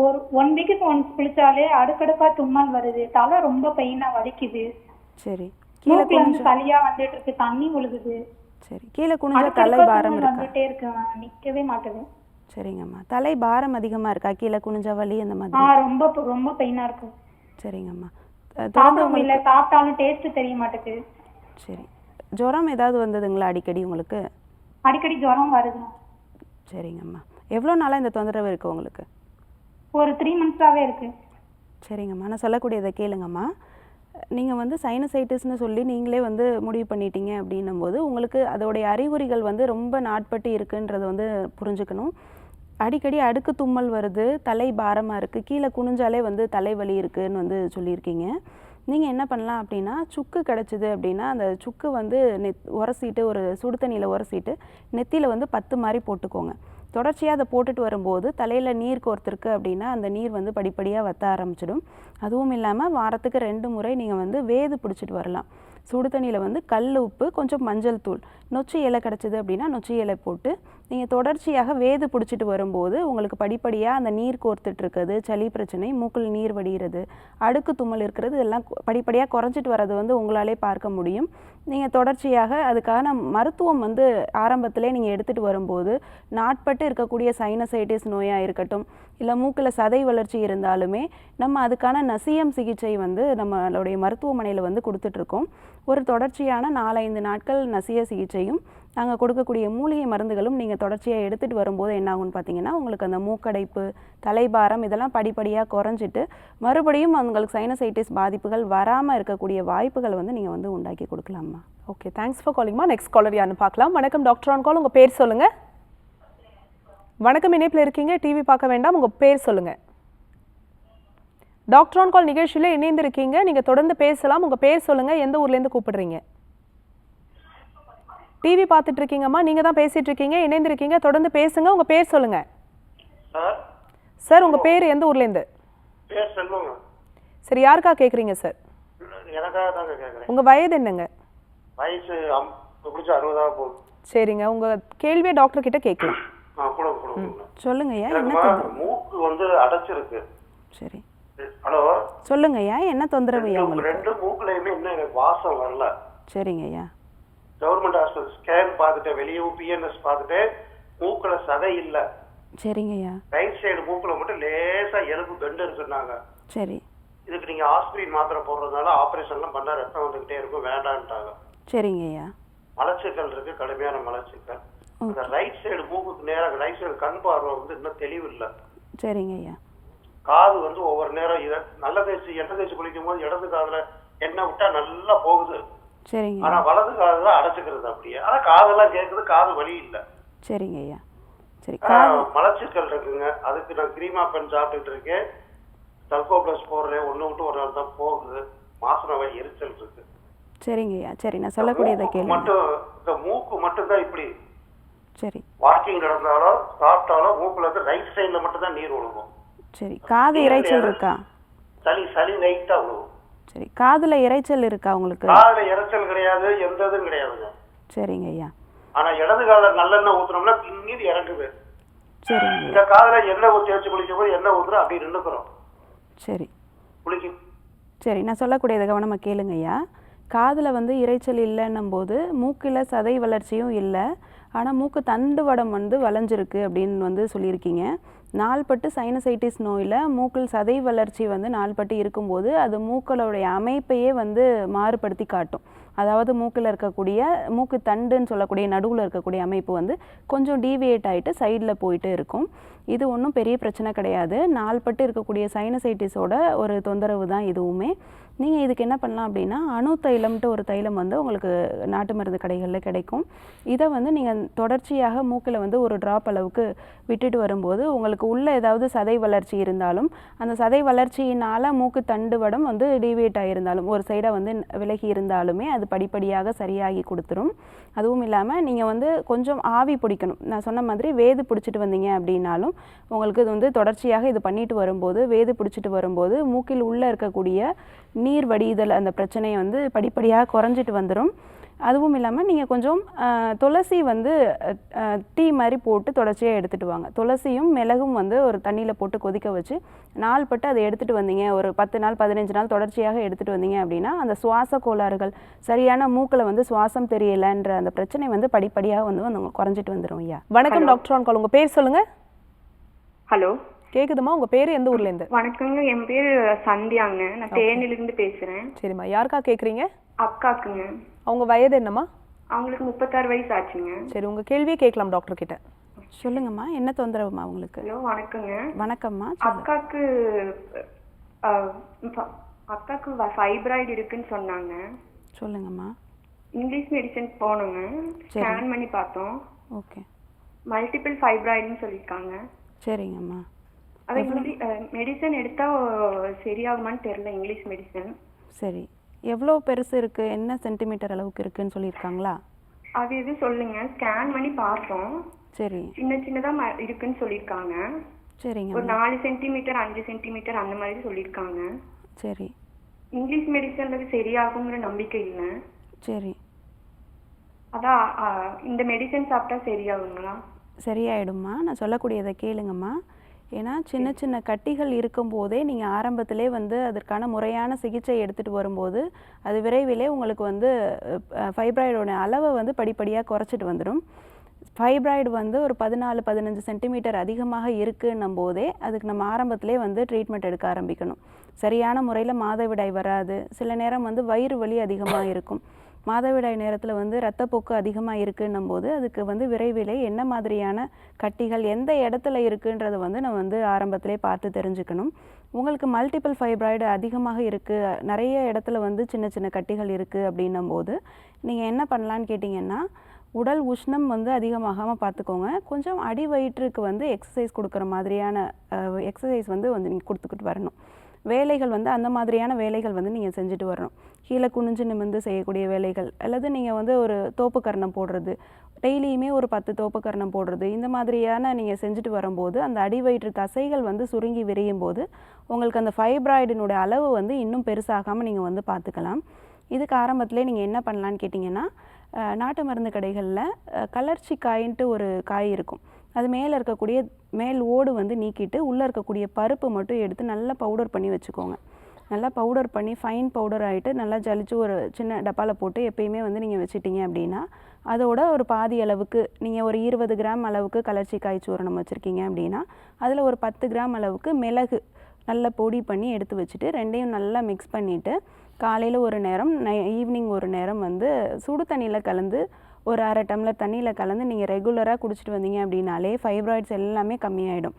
ஒரு 1 வீக்குக்கு ஒன்ஸ் குளிச்சாலே அடுக்கடுக்காக தும்மல் வருது. தலை ரொம்ப பெயினாக வலிக்குது. சரி, கீழே மூக்குல இருந்து சளியாக வந்துட்டு இருக்கு, தண்ணி விழுகுது. சரி, கீழே குனிஞ்சா தலை பாரம் இருக்கா? வந்துட்டே இருக்கு, நிற்கவே மாட்டேது. சரிங்கம்மா, தலை பாரம் அதிகமாக இருக்கா? கீழே குனிஞ்சா வலி அந்த மாதிரி? ரொம்ப ரொம்ப பெயினாக இருக்கு. சரிங்கம்மா, சாப்பிட சாப்பிட்டாலும் டேஸ்ட் தெரிய மாட்டேங்குது. சரி, ஜுரம் ஏதாவது வந்ததுங்களா அடிக்கடி உங்களுக்கு? அடிக்கடி ஜுரம் வருது. சரிங்கம்மா, எவ்வளோ நாளாக இந்த தொந்தரவு இருக்குது உங்களுக்கு? ஒரு 3 மந்த்ஸாகவே இருக்கு. சரிங்கம்மா, நான் சொல்லக்கூடியதை கேளுங்கம்மா. நீங்கள் வந்து சைனசைட்டிஸ்னு சொல்லி நீங்களே வந்து முடிவு பண்ணிட்டீங்க அப்படின்னும் போது உங்களுக்கு அதோடைய அறிகுறிகள் வந்து ரொம்ப நாட்பட்டு இருக்குன்றதை வந்து புரிஞ்சுக்கணும். அடிக்கடி அடுக்கு தும்மல் வருது, தலை பாரமாக இருக்குது, கீழே குனிஞ்சாலே வந்து தலைவலி இருக்குதுன்னு வந்து சொல்லியிருக்கீங்க. நீங்கள் என்ன பண்ணலாம் அப்படின்னா, சுக்கு கிடச்சிது அப்படின்னா அந்த சுக்கு வந்து உரசிட்டு ஒரு சுடு தண்ணியில் உரசிட்டு நெத்தியில் வந்து 10 மாதிரி போட்டுக்கோங்க. தொடர்ச்சியாக அதை போட்டுட்டு வரும்போது தலையில் நீர் கோர்த்துருக்கு அப்படின்னா அந்த நீர் வந்து படிப்படியாக வற்ற ஆரம்பிச்சிடும். அதுவும் இல்லாமல் வாரத்துக்கு 2 முறை நீங்கள் வந்து வேது பிடிச்சிட்டு வரலாம். சுடு தண்ணியில் வந்து கல் உப்பு, கொஞ்சம் மஞ்சள் தூள், நொச்சி இலை கிடச்சிது அப்படின்னா நொச்சி இலை போட்டு நீங்கள் தொடர்ச்சியாக வேது பிடிச்சிட்டு வரும்போது உங்களுக்கு படிப்படியாக அந்த நீர் கோர்த்துட்டு இருக்கிறது, சளி பிரச்சனை, மூக்கில் நீர் வடிகிறது, அடுக்கு தும்மல் இருக்கிறது இதெல்லாம் படிப்படியாக குறைஞ்சிட்டு வர்றது வந்து உங்களாலே பார்க்க முடியும். நீங்கள் தொடர்ச்சியாக அதுக்கான மருத்துவம் வந்து ஆரம்பத்திலே நீங்கள் எடுத்துகிட்டு வரும்போது நாட்பட்டு இருக்கக்கூடிய சைனசைட்டிஸ் நோயாக இருக்கட்டும், இல்லை மூக்கில் சதை வளர்ச்சி இருந்தாலுமே நம்ம அதுக்கான நசியம் சிகிச்சை வந்து நம்மளுடைய மருத்துவமனையில் வந்து கொடுத்துட்ருக்கோம். ஒரு தொடர்ச்சியான 4-5 நாட்கள் நசிய சிகிச்சையும் நாங்கள் கொடுக்கக்கூடிய மூலிகை மருந்துகளும் நீங்கள் தொடர்ச்சியாக எடுத்துகிட்டு வரும்போது என்ன ஆகும்னு பார்த்தீங்கன்னா உங்களுக்கு அந்த மூக்கடைப்பு, தலைபாரம் இதெல்லாம் படிப்படியாக குறைஞ்சிட்டு மறுபடியும் உங்களுக்கு சைனசைட்டிஸ் பாதிப்புகள் வராமல் இருக்கக்கூடிய வாய்ப்புகளை வந்து நீங்கள் வந்து உண்டாக்கி கொடுக்கலாமா. ஓகே, தேங்க்ஸ் ஃபார் காலிங்மா. நெக்ஸ்ட் காலர் யாருன்னு பார்க்கலாம். வணக்கம் டாக்டர் ஆன் கால். உங்கள் பேர் சொல்லுங்கள். வணக்கம், இணைப்பில் இருக்கீங்க, டிவி பார்க்க வேண்டாம். உங்கள் பேர் சொல்லுங்கள். டாக்டர் ஆன் கால் நிகழ்ச்சியில் இணைந்திருக்கீங்க, நீங்கள் தொடர்ந்து பேசலாம். உங்கள் பேர் சொல்லுங்கள், எந்த ஊர்லேருந்து கூப்பிடுறீங்க? டிவி பார்த்துட்டு இருக்கீங்கம்மா, நீங்கள் தான் பேசிகிட்டு இருக்கீங்க, இணைந்திருக்கீங்க, தொடர்ந்து பேசுங்க. உங்கள் பேர் சொல்லுங்கள். சார் உங்கள் பேர் எந்த ஊர்லேருந்து? சரி, யாருக்கா கேட்குறீங்க சார்? உங்கள் வயது என்னங்க? வயசு 60 சரிங்க, உங்கள் கேள்வியை டாக்டர் கிட்ட கேட்கலாம். சொல்லுங்கய்யா, மூக்கு வந்து அடைச்சிருக்கு. சரி, ஹலோ, சொல்லுங்கய்யா, என்ன தொந்தரவுயா உங்களுக்கு? 2 மூக்குலயுமே இன்னும் எனக்கு வாசம் வரல. சரிங்கய்யா, கவர்மெண்ட் ஹாஸ்பிட்டல் ஸ்கேன் பார்த்துட்டேன், வெளியே பிஎன்எஸ் பார்த்துட்டேன், மூக்குல சதை இல்ல. சரிங்கய்யா, ரைட் சைடு மூக்குல மட்டும் லேசா எலும்பு பெண்டுன்னு சொன்னாங்க. சரி, இதுக்கு நீங்க ஆஸ்பிரின் மாத்திரை போடுறதுனால ஆபரேஷன்லாம் பண்ணா ரத்தம் வந்துகிட்டே இருக்கும், வேண்டான்ட்டாங்க. சரிங்கய்யா, மலச்சிக்கல் இருக்கு, கடுமையான மலச்சிக்கல். அந்த ரைட் சைடு மூக்குக்கு நேராக ரைட் சைடு கண் பார்வை வந்து இன்னும் தெளிவு இல்லை. சரிங்கய்யா, காது வந்து ஒவ்வொரு நேரம் நல்ல தேய்ச்சி எண்ணெய் தேய்ச்சி குளிக்கும் போது இடது காதுல எண்ணெய் விட்டா நல்லா போகுது. சரிங்க, ஆனா வலது காது தான் அடைச்சுக்கிறது அப்படியே. ஆனா காதெல்லாம் கேட்குது, காது வலி இல்ல. சரிங்கய்யா, சரி, மலச்சிக்கல் இருக்குங்க, அதுக்கு நான் கிரீமா பென் சாப்பிட்டுட்டு இருக்கேன், சல்கோ பிளஸ் போடுறேன், 1 விட்டு 1 நாள் தான் போகுது, மாசம் எரிச்சல் இருக்கு. சரிங்கய்யா, சரி, நான் சொல்லக்கூடியதை கேள்வி மட்டும் இந்த மூக்கு மட்டும் தான் இப்படி. சரி, வாக்கிங் நடந்தாலும் சாப்பிட்டாலும் மூக்குல இருந்து ரைட் சைட்ல மட்டும் தான் நீர் ஒழுகும். சரி, காது இறைச்சல் இருக்கா? சளி லைட்டா ஒழுகும். சரி, காதுல இறைச்சல் இருக்கா உங்களுக்கு? காதுல இறைச்சல் கிடையாது, எந்த இதுவும் கிடையாதுங்க. சரிங்க ஐயா, ஆனா இடது காதுல நல்லெண்ணெய் ஊத்துனோம்னா பின்னீர் இறங்குது. சரிங்க, இந்த காதுல எண்ணெய் ஊற்றி வச்சு குளிக்கும் போது எண்ணெய் ஊத்துறோம், அப்படி நின்னுக்கிறோம். சரி, குளிக்கும் சரி, நான் சொல்லக்கூடியதை கவனமாக கேளுங்க ஐயா. காதில் வந்து இரைச்சல் இல்லைன்னும் போது மூக்கில் சதை வளர்ச்சியும் இல்லை, ஆனால் மூக்கு தண்டுவடம் வந்து வளைஞ்சிருக்கு அப்படின்னு வந்து சொல்லியிருக்கீங்க. நாள்பட்டு சைனசைட்டிஸ் நோயில் மூக்கில் சதை வளர்ச்சி வந்து நாள்பட்டு இருக்கும்போது அது மூக்களுடைய அமைப்பையே வந்து மாறுபடுத்தி காட்டும். அதாவது மூக்கில் இருக்கக்கூடிய மூக்கு தண்டுன்னு சொல்லக்கூடிய நடுவில் இருக்கக்கூடிய அமைப்பு வந்து கொஞ்சம் டீவியேட் ஆகிட்டு சைடில் போயிட்டு இருக்கும். இது ஒன்றும் பெரிய பிரச்சனை கிடையாது. நாள்பட்டு இருக்கக்கூடிய சைனசைட்டிஸோட ஒரு தொந்தரவு தான் இதுவுமே. நீங்கள் இதுக்கு என்ன பண்ணலாம் அப்படின்னா, அணு தைலம்ட்டு ஒரு தைலம் வந்து உங்களுக்கு நாட்டு மருந்து கடைகளில் கிடைக்கும். இதை வந்து நீங்கள் தொடர்ச்சியாக மூக்கில் வந்து ஒரு ட்ராப் அளவுக்கு விட்டுட்டு வரும்போது உங்களுக்கு உள்ளே ஏதாவது சதை வளர்ச்சி இருந்தாலும் அந்த சதை வளர்ச்சியினால் மூக்கு தண்டுவடம் வந்து டீவியேட் ஆகியிருந்தாலும் ஒரு சைடாக வந்து விலகி இருந்தாலுமே அது படிப்படியாக சரியாகி கொடுத்துரும். அதுவும் இல்லாமல் நீங்கள் வந்து கொஞ்சம் ஆவி பிடிக்கணும். நான் சொன்ன மாதிரி வேது பிடிச்சிட்டு வந்தீங்க அப்படின்னாலும் உங்களுக்கு இது வந்து தொடர்ச்சியாக இது பண்ணிட்டு வரும்போது வேது பிடிச்சிட்டு வரும்போது மூக்கில் உள்ளே இருக்கக்கூடிய நீர் வடிதல் அந்த பிரச்சனையை வந்து படிப்படியாக குறைஞ்சிட்டு வந்துடும். அதுவும் இல்லாமல் நீங்கள் கொஞ்சம் துளசி வந்து டீ மாதிரி போட்டு தொடர்ச்சியாக எடுத்துகிட்டு வாங்க. துளசியும் மிளகும் வந்து ஒரு தண்ணியில் போட்டு கொதிக்க வச்சு நாள்பட்டு அதை எடுத்துகிட்டு வந்தீங்க, ஒரு 10 நாள் 15 நாள் தொடர்ச்சியாக எடுத்துகிட்டு வந்தீங்க அப்படின்னா அந்த சுவாச கோளாறுகள் சரியான மூக்கில் வந்து சுவாசம் தெரியலைன்ற அந்த பிரச்சனை வந்து படிப்படியாக வந்து குறைஞ்சிட்டு வந்துடும் ஐயா. வணக்கம் டாக்டர் ஆன் கால். உங்கள் பேர் சொல்லுங்கள். ஹலோ, கேட்குதுமா? உங்கள் பேர் எந்த ஊர்லேருந்து? வணக்கங்க. என் பேர் சந்தியாங்க. நான் தேனிலிருந்து பேசுறேன். சரிம்மா, யாருக்கா கேட்குறீங்க? அக்காக்குங்க. அவங்க வயது என்னம்மா? அவங்களுக்கு 36 வயசு ஆச்சுங்க. சரி, உங்கள் கேள்வியே கேட்கலாம் டாக்டர் கிட்ட. சொல்லுங்கம்மா, என்ன தொந்தரவுமா உங்களுக்கு? ஹலோ, வணக்கங்க. வணக்கம்மா. அக்காக்கு ஃபைப்ராய்டு இருக்குன்னு சொன்னாங்க. சொல்லுங்கம்மா. இங்கிலீஷ் மெடிசன் போனோங்க, ஸ்கேன் பண்ணி பார்த்தோம். ஓகே. மல்டிபிள் ஃபைப்ராய்டுன்னு சொல்லியிருக்காங்க. சரிங்கம்மா. அது மெடிசன் எடுத்தா சரியாகுமான்னு தெரியல, இங்கிலீஷ் மெடிசன். சரி, எவ்வளோ பெருசு இருக்குது, என்ன சென்டிமீட்டர் அளவுக்கு இருக்குன்னு சொல்லியிருக்காங்களா? அது எது சொல்லுங்க. ஸ்கேன் பண்ணி பார்த்தோம். சரி. சின்ன சின்னதா இருக்குன்னு சொல்லியிருக்காங்க. சரிங்க. ஒரு 4 சென்டிமீட்டர் 5 சென்டிமீட்டர் அந்த மாதிரி சொல்லியிருக்காங்க. சரி. இங்கிலீஷ் மெடிசன்ல சரியாகுங்கிற நம்பிக்கை இல்லை. சரி. அதான் இந்த மெடிசன் சாப்பிட்டா சரியாகுங்களா? சரியாயிடும்மா. நான் சொல்லக்கூடியதை கேளுங்கம்மா. ஏன்னா சின்ன சின்ன கட்டிகள் இருக்கும்போதே நீங்கள் ஆரம்பத்திலே வந்து அதற்கான முறையான சிகிச்சை எடுத்துகிட்டு வரும்போது அது விரைவிலே உங்களுக்கு வந்து ஃபைப்ராய்டோட அளவை வந்து படிப்படியாக குறைச்சிட்டு வந்துடும். ஃபைப்ராய்டு வந்து ஒரு 14-15 சென்டிமீட்டர் அதிகமாக இருக்குன்னும் போதே அதுக்கு நம்ம ஆரம்பத்திலே வந்து ட்ரீட்மெண்ட் எடுக்க ஆரம்பிக்கணும். சரியான முறையில் மாதவிடாய் வராது. சில நேரம் வந்து வயிறு வலி அதிகமாக இருக்கும். மாதவிடாய் நேரத்தில் வந்து இரத்தப்போக்கு அதிகமாக இருக்குன்னும் போது அதுக்கு வந்து விரைவிலே என்ன மாதிரியான கட்டிகள் எந்த இடத்துல இருக்குன்றதை வந்து நம்ம வந்து ஆரம்பத்திலே பார்த்து தெரிஞ்சுக்கணும். உங்களுக்கு மல்டிபிள் ஃபைப்ராய்டு அதிகமாக இருக்குது, நிறைய இடத்துல வந்து சின்ன சின்ன கட்டிகள் இருக்குது அப்படின்னும் போது நீங்கள் என்ன பண்ணலான்னு கேட்டிங்கன்னா, உடல் உஷ்ணம் வந்து அதிகமாகாமல் பார்த்துக்கோங்க. கொஞ்சம் அடி வயிற்றுக்கு வந்து எக்ஸசைஸ் கொடுக்குற மாதிரியான எக்ஸசைஸ் வந்து நீங்கள் கொடுத்துக்கிட்டு வரணும். வேலைகள் வந்து அந்த மாதிரியான வேலைகள் வந்து நீங்கள் செஞ்சுட்டு வரணும். கீழே குனிஞ்சு நிமிர்ந்து செய்யக்கூடிய வேலைகள், அல்லது நீங்கள் வந்து ஒரு தோப்புக்கரணம் போடுறது, டெய்லியுமே ஒரு 10 தோப்புக்கரணம் போடுறது, இந்த மாதிரியான நீங்கள் செஞ்சுட்டு வரும்போது அந்த அடிவயிற்று தசைகள் வந்து சுருங்கி விரியும் போது உங்களுக்கு அந்த ஃபைப்ராய்டினுடைய அளவு வந்து இன்னும் பெருசாகாமல் நீங்கள் வந்து பார்த்துக்கலாம். இதுக்கு ஆரம்பத்திலே நீங்கள் என்ன பண்ணலான்னு கேட்டிங்கன்னா, நாட்டு மருந்து கடைகளில் கலர்ச்சி காயின்ட்டு ஒரு காய் இருக்கும். அது மேலே இருக்கக்கூடிய மேல் ஓடு வந்து நீக்கிட்டு உள்ளே இருக்கக்கூடிய பருப்பு மட்டும் எடுத்து நல்லா பவுடர் பண்ணி வச்சுக்கோங்க. நல்லா பவுடர் பண்ணி ஃபைன் பவுடர் ஆகிட்டு நல்லா ஜலிச்சு ஒரு சின்ன டப்பாவில் போட்டு எப்பயுமே வந்து நீங்கள் வச்சுட்டிங்க அப்படின்னா அதோட ஒரு பாதி அளவுக்கு நீங்கள் ஒரு 20 கிராம் அளவுக்கு கலர்ச்சி காய் சூரணம் வச்சுருக்கீங்க அப்படின்னா அதில் ஒரு 10 கிராம் அளவுக்கு மிளகு நல்லா பொடி பண்ணி எடுத்து வச்சுட்டு ரெண்டையும் நல்லா மிக்ஸ் பண்ணிவிட்டு காலையில் ஒரு நேரம் ஈவினிங் ஒரு நேரம் வந்து சுடு தண்ணியில் கலந்து ஒரு 1/2 டம்ளர் தண்ணியில் கலந்து நீங்கள் ரெகுலராக குடிச்சிட்டு வந்தீங்க அப்படின்னாலே ஃபைப்ராய்ட்ஸ் எல்லாமே கம்மியாயிடும்.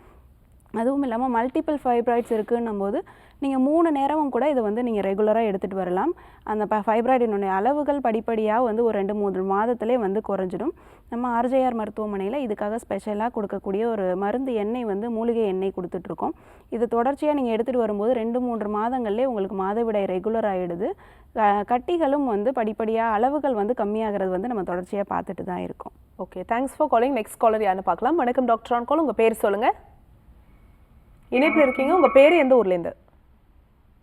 அதுவும் இல்லாமல் மல்டிபிள் ஃபைப்ராய்ட்ஸ் இருக்குன்னும் போது நீங்கள் 3 நேரமும் கூட இதை வந்து நீங்கள் ரெகுலராக எடுத்துகிட்டு வரலாம். அந்த ஃபைப்ராய்டினுடைய அளவுகள் படிப்படியாக வந்து ஒரு 2-3 மாதத்திலே வந்து குறைஞ்சிடும். நம்ம ஆர்ஜேஆர் மருத்துவமனையில் இதுக்காக ஸ்பெஷலாக கொடுக்கக்கூடிய ஒரு மருந்து எண்ணெய் வந்து மூலிகை எண்ணெய் கொடுத்துட்ருக்கோம். இது தொடர்ச்சியாக நீங்கள் எடுத்துகிட்டு வரும்போது 2-3 மாதங்கள்லேயே உங்களுக்கு மாதவிடாய் ரெகுலர் ஆகிடுது. கட்டிகளும் வந்து படிப்படியாக அளவுகள் வந்து கம்மியாகிறது வந்து நம்ம தொடர்ச்சியாக பார்த்துட்டு தான் இருக்கோம். Okay, thanks for calling. Next caller யாருன்னு பார்க்கலாம். வணக்கம் டாக்டர் ஆன் கால். உங்கள் பேர் சொல்லுங்கள். இணைப்பில் இருக்கீங்க. உங்கள் பேர் எந்த ஊர்லேருந்து?